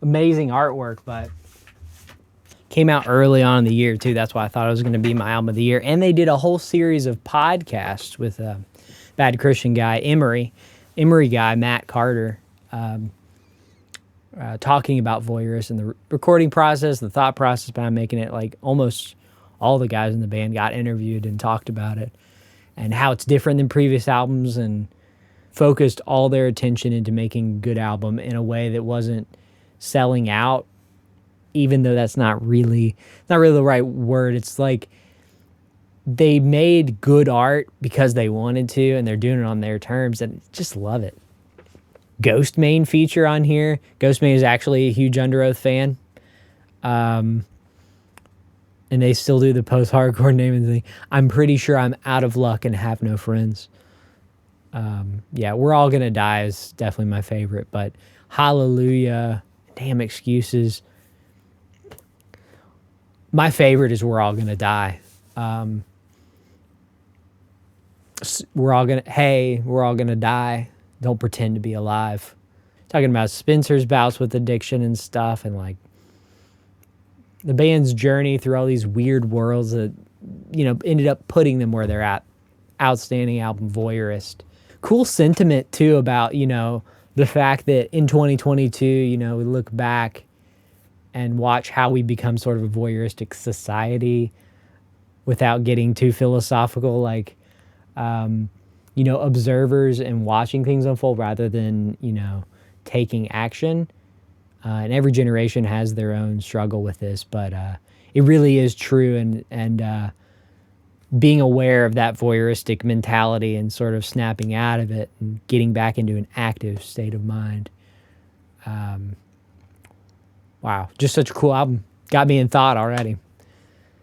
Amazing artwork, but came out early on in the year too. That's why I thought it was going to be my album of the year. And they did a whole series of podcasts with Bad Christian guy, Emory guy, Matt Carter, talking about Voyeurs and the recording process, the thought process behind making it. Like almost all the guys in the band got interviewed and talked about it and how it's different than previous albums and focused all their attention into making a good album in a way that wasn't selling out, even though that's not really the right word. It's like they made good art because they wanted to, and they're doing it on their terms, and just love it. Ghostmane feature on here. Ghostmane is actually a huge Underoath fan. And they still do the post-hardcore naming thing. I'm pretty sure I'm out of luck and have no friends. Yeah, We're All Gonna Die is definitely my favorite, but Hallelujah, Damn Excuses. My favorite is We're All Gonna Die. We're all gonna die. Don't pretend to be alive. Talking about Spencer's bouts with addiction and stuff, and like the band's journey through all these weird worlds that, you know, ended up putting them where they're at. Outstanding album, Voyeurist. Cool sentiment too about, you know, the fact that in 2022, you know, we look back and watch how we become sort of a voyeuristic society without getting too philosophical, like, you know, observers and watching things unfold rather than, you know, taking action. And every generation has their own struggle with this, but it really is true. And being aware of that voyeuristic mentality and sort of snapping out of it and getting back into an active state of mind. Wow, just such a cool album. Got me in thought already.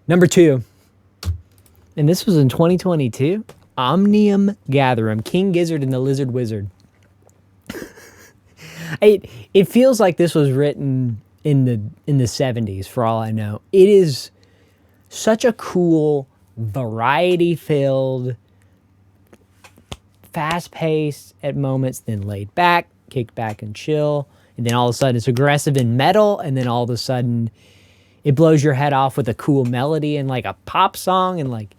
Number 2, and this was in 2022, Omnium Gatherum, King Gizzard and the Lizard Wizard. It feels like this was written in the 70s, for all I know. It is such a cool, variety-filled, fast-paced at moments, then laid back, kicked back and chill, and then all of a sudden it's aggressive and metal, and then all of a sudden it blows your head off with a cool melody and like a pop song, and like,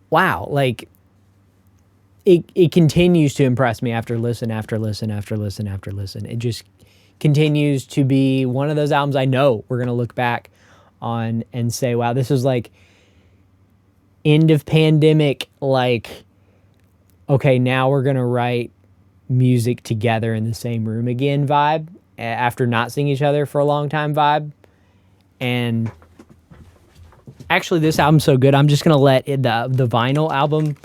wow, like it continues to impress me after listen after listen after listen after listen. It just continues to be one of those albums I know we're going to look back on and say, wow, this was like end of pandemic, like, okay, now we're going to write music together in the same room again vibe after not seeing each other for a long time vibe. And actually this album's so good, I'm just going to let the vinyl album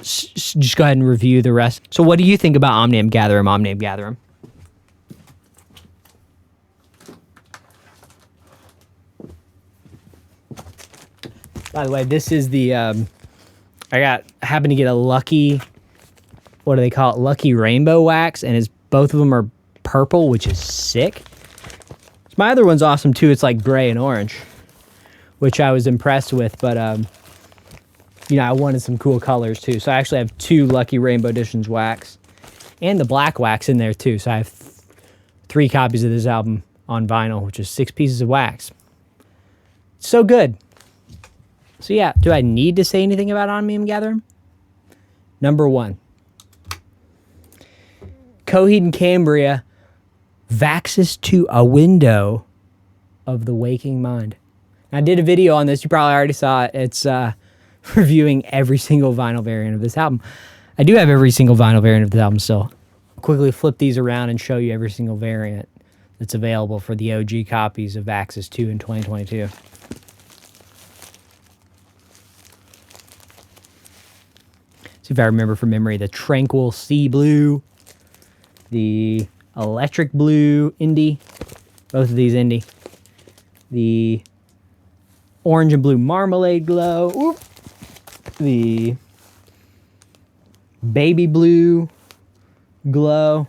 just go ahead and review the rest. So what do you think about Omnium Gatherum? By the way, this is the, I happened to get a lucky, what do they call it? Lucky rainbow wax, and both of them are purple, which is sick. My other one's awesome too. It's like gray and orange, which I was impressed with, but you know, I wanted some cool colors too. So I actually have 2 Lucky Rainbow Editions wax and the black wax in there too. So I have 3 copies of this album on vinyl, which is 6 pieces of wax. So good. So yeah, do I need to say anything about Omnium Gatherum? Number 1. Coheed and Cambria, Vaxis to a Window of the Waking Mind. I did a video on this. You probably already saw it. It's reviewing every single vinyl variant of this album. I do have every single vinyl variant of this album still. I'll quickly flip these around and show you every single variant that's available for the OG copies of Vaxis 2 in 2022. See if I remember from memory, the Tranquil Sea Blue, the Electric Blue Indie, both of these Indie, the Orange and Blue Marmalade Glow, oop, the Baby Blue Glow,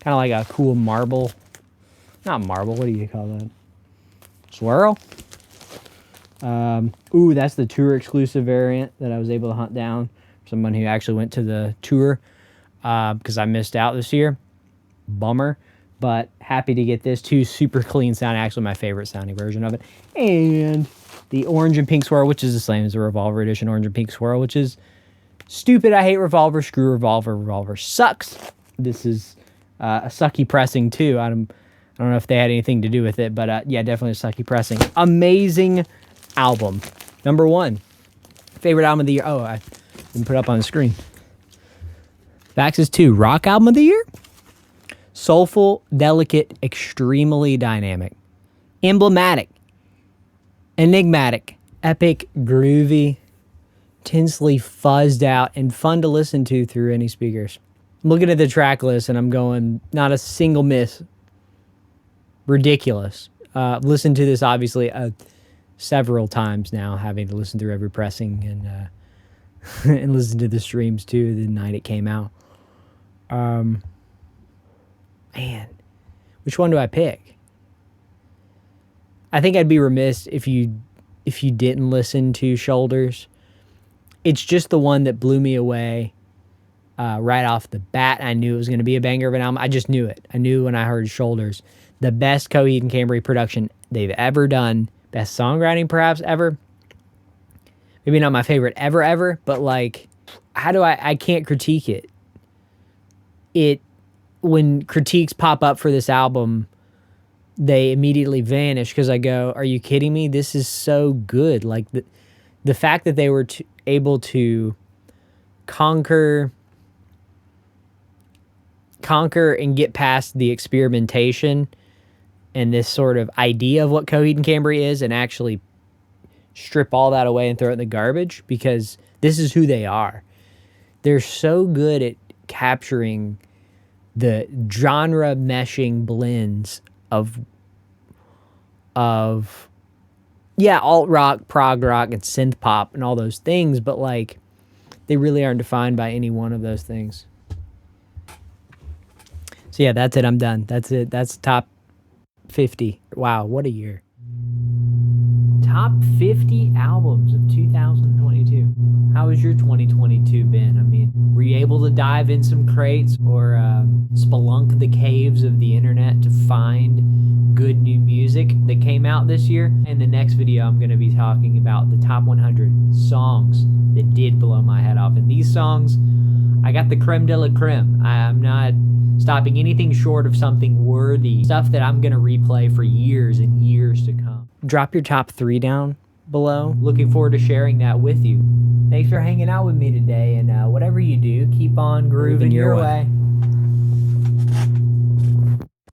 kind of like a cool marble, not marble, what do you call that? Swirl? Ooh, that's the tour exclusive variant that I was able to hunt down. Someone who actually went to the tour because I missed out this year. Bummer, but happy to get this too. Super clean sound, actually my favorite sounding version of it. And the Orange and Pink Swirl, which is the same as the Revolver Edition Orange and Pink Swirl, which is stupid. I hate Revolver. Screw Revolver. Revolver sucks. This is a sucky pressing too. I don't know if they had anything to do with it, but yeah, definitely a sucky pressing. Amazing album. Number 1. Favorite album of the year. Oh, I didn't put it up on the screen. Vaxis 2, rock album of the year? Soulful, delicate, extremely dynamic. Emblematic. Enigmatic. Epic, groovy, intensely fuzzed out, and fun to listen to through any speakers. I'm looking at the track list and I'm going, not a single miss. Ridiculous. Listened to this obviously several times now, having to listen through every pressing and and listen to the streams too the night it came out. Man, which one do I pick? I think I'd be remiss if you didn't listen to Shoulders. It's just the one that blew me away right off the bat. I knew it was going to be a banger of an album. I just knew it. I knew when I heard Shoulders. The best Coheed and Cambria production they've ever done. Best songwriting perhaps ever. Maybe not my favorite ever, but like, how do I can't critique it. When critiques pop up for this album, they immediately vanish because I go, are you kidding me? This is so good. Like the fact that they were able to conquer and get past the experimentation and this sort of idea of what Coheed and Cambria is and actually strip all that away and throw it in the garbage, because this is who they are. They're so good at capturing the genre meshing blends of yeah, alt rock, prog rock, and synth pop and all those things, but like they really aren't defined by any one of those things. So yeah, that's it. I'm done. That's it. That's top 50. Wow, what a year. Top 50 albums of 2022. How has your 2022 been? I mean, were you able to dive in some crates or spelunk the caves of the internet to find good new music that came out this year? In the next video, I'm going to be talking about the top 100 songs that did blow my head off. And these songs, I got the creme de la creme. I'm not stopping anything short of something worthy. Stuff that I'm going to replay for years and years to come. Drop your top 3 down below. Looking forward to sharing that with you. Thanks for hanging out with me today, and whatever you do, keep on grooving your way.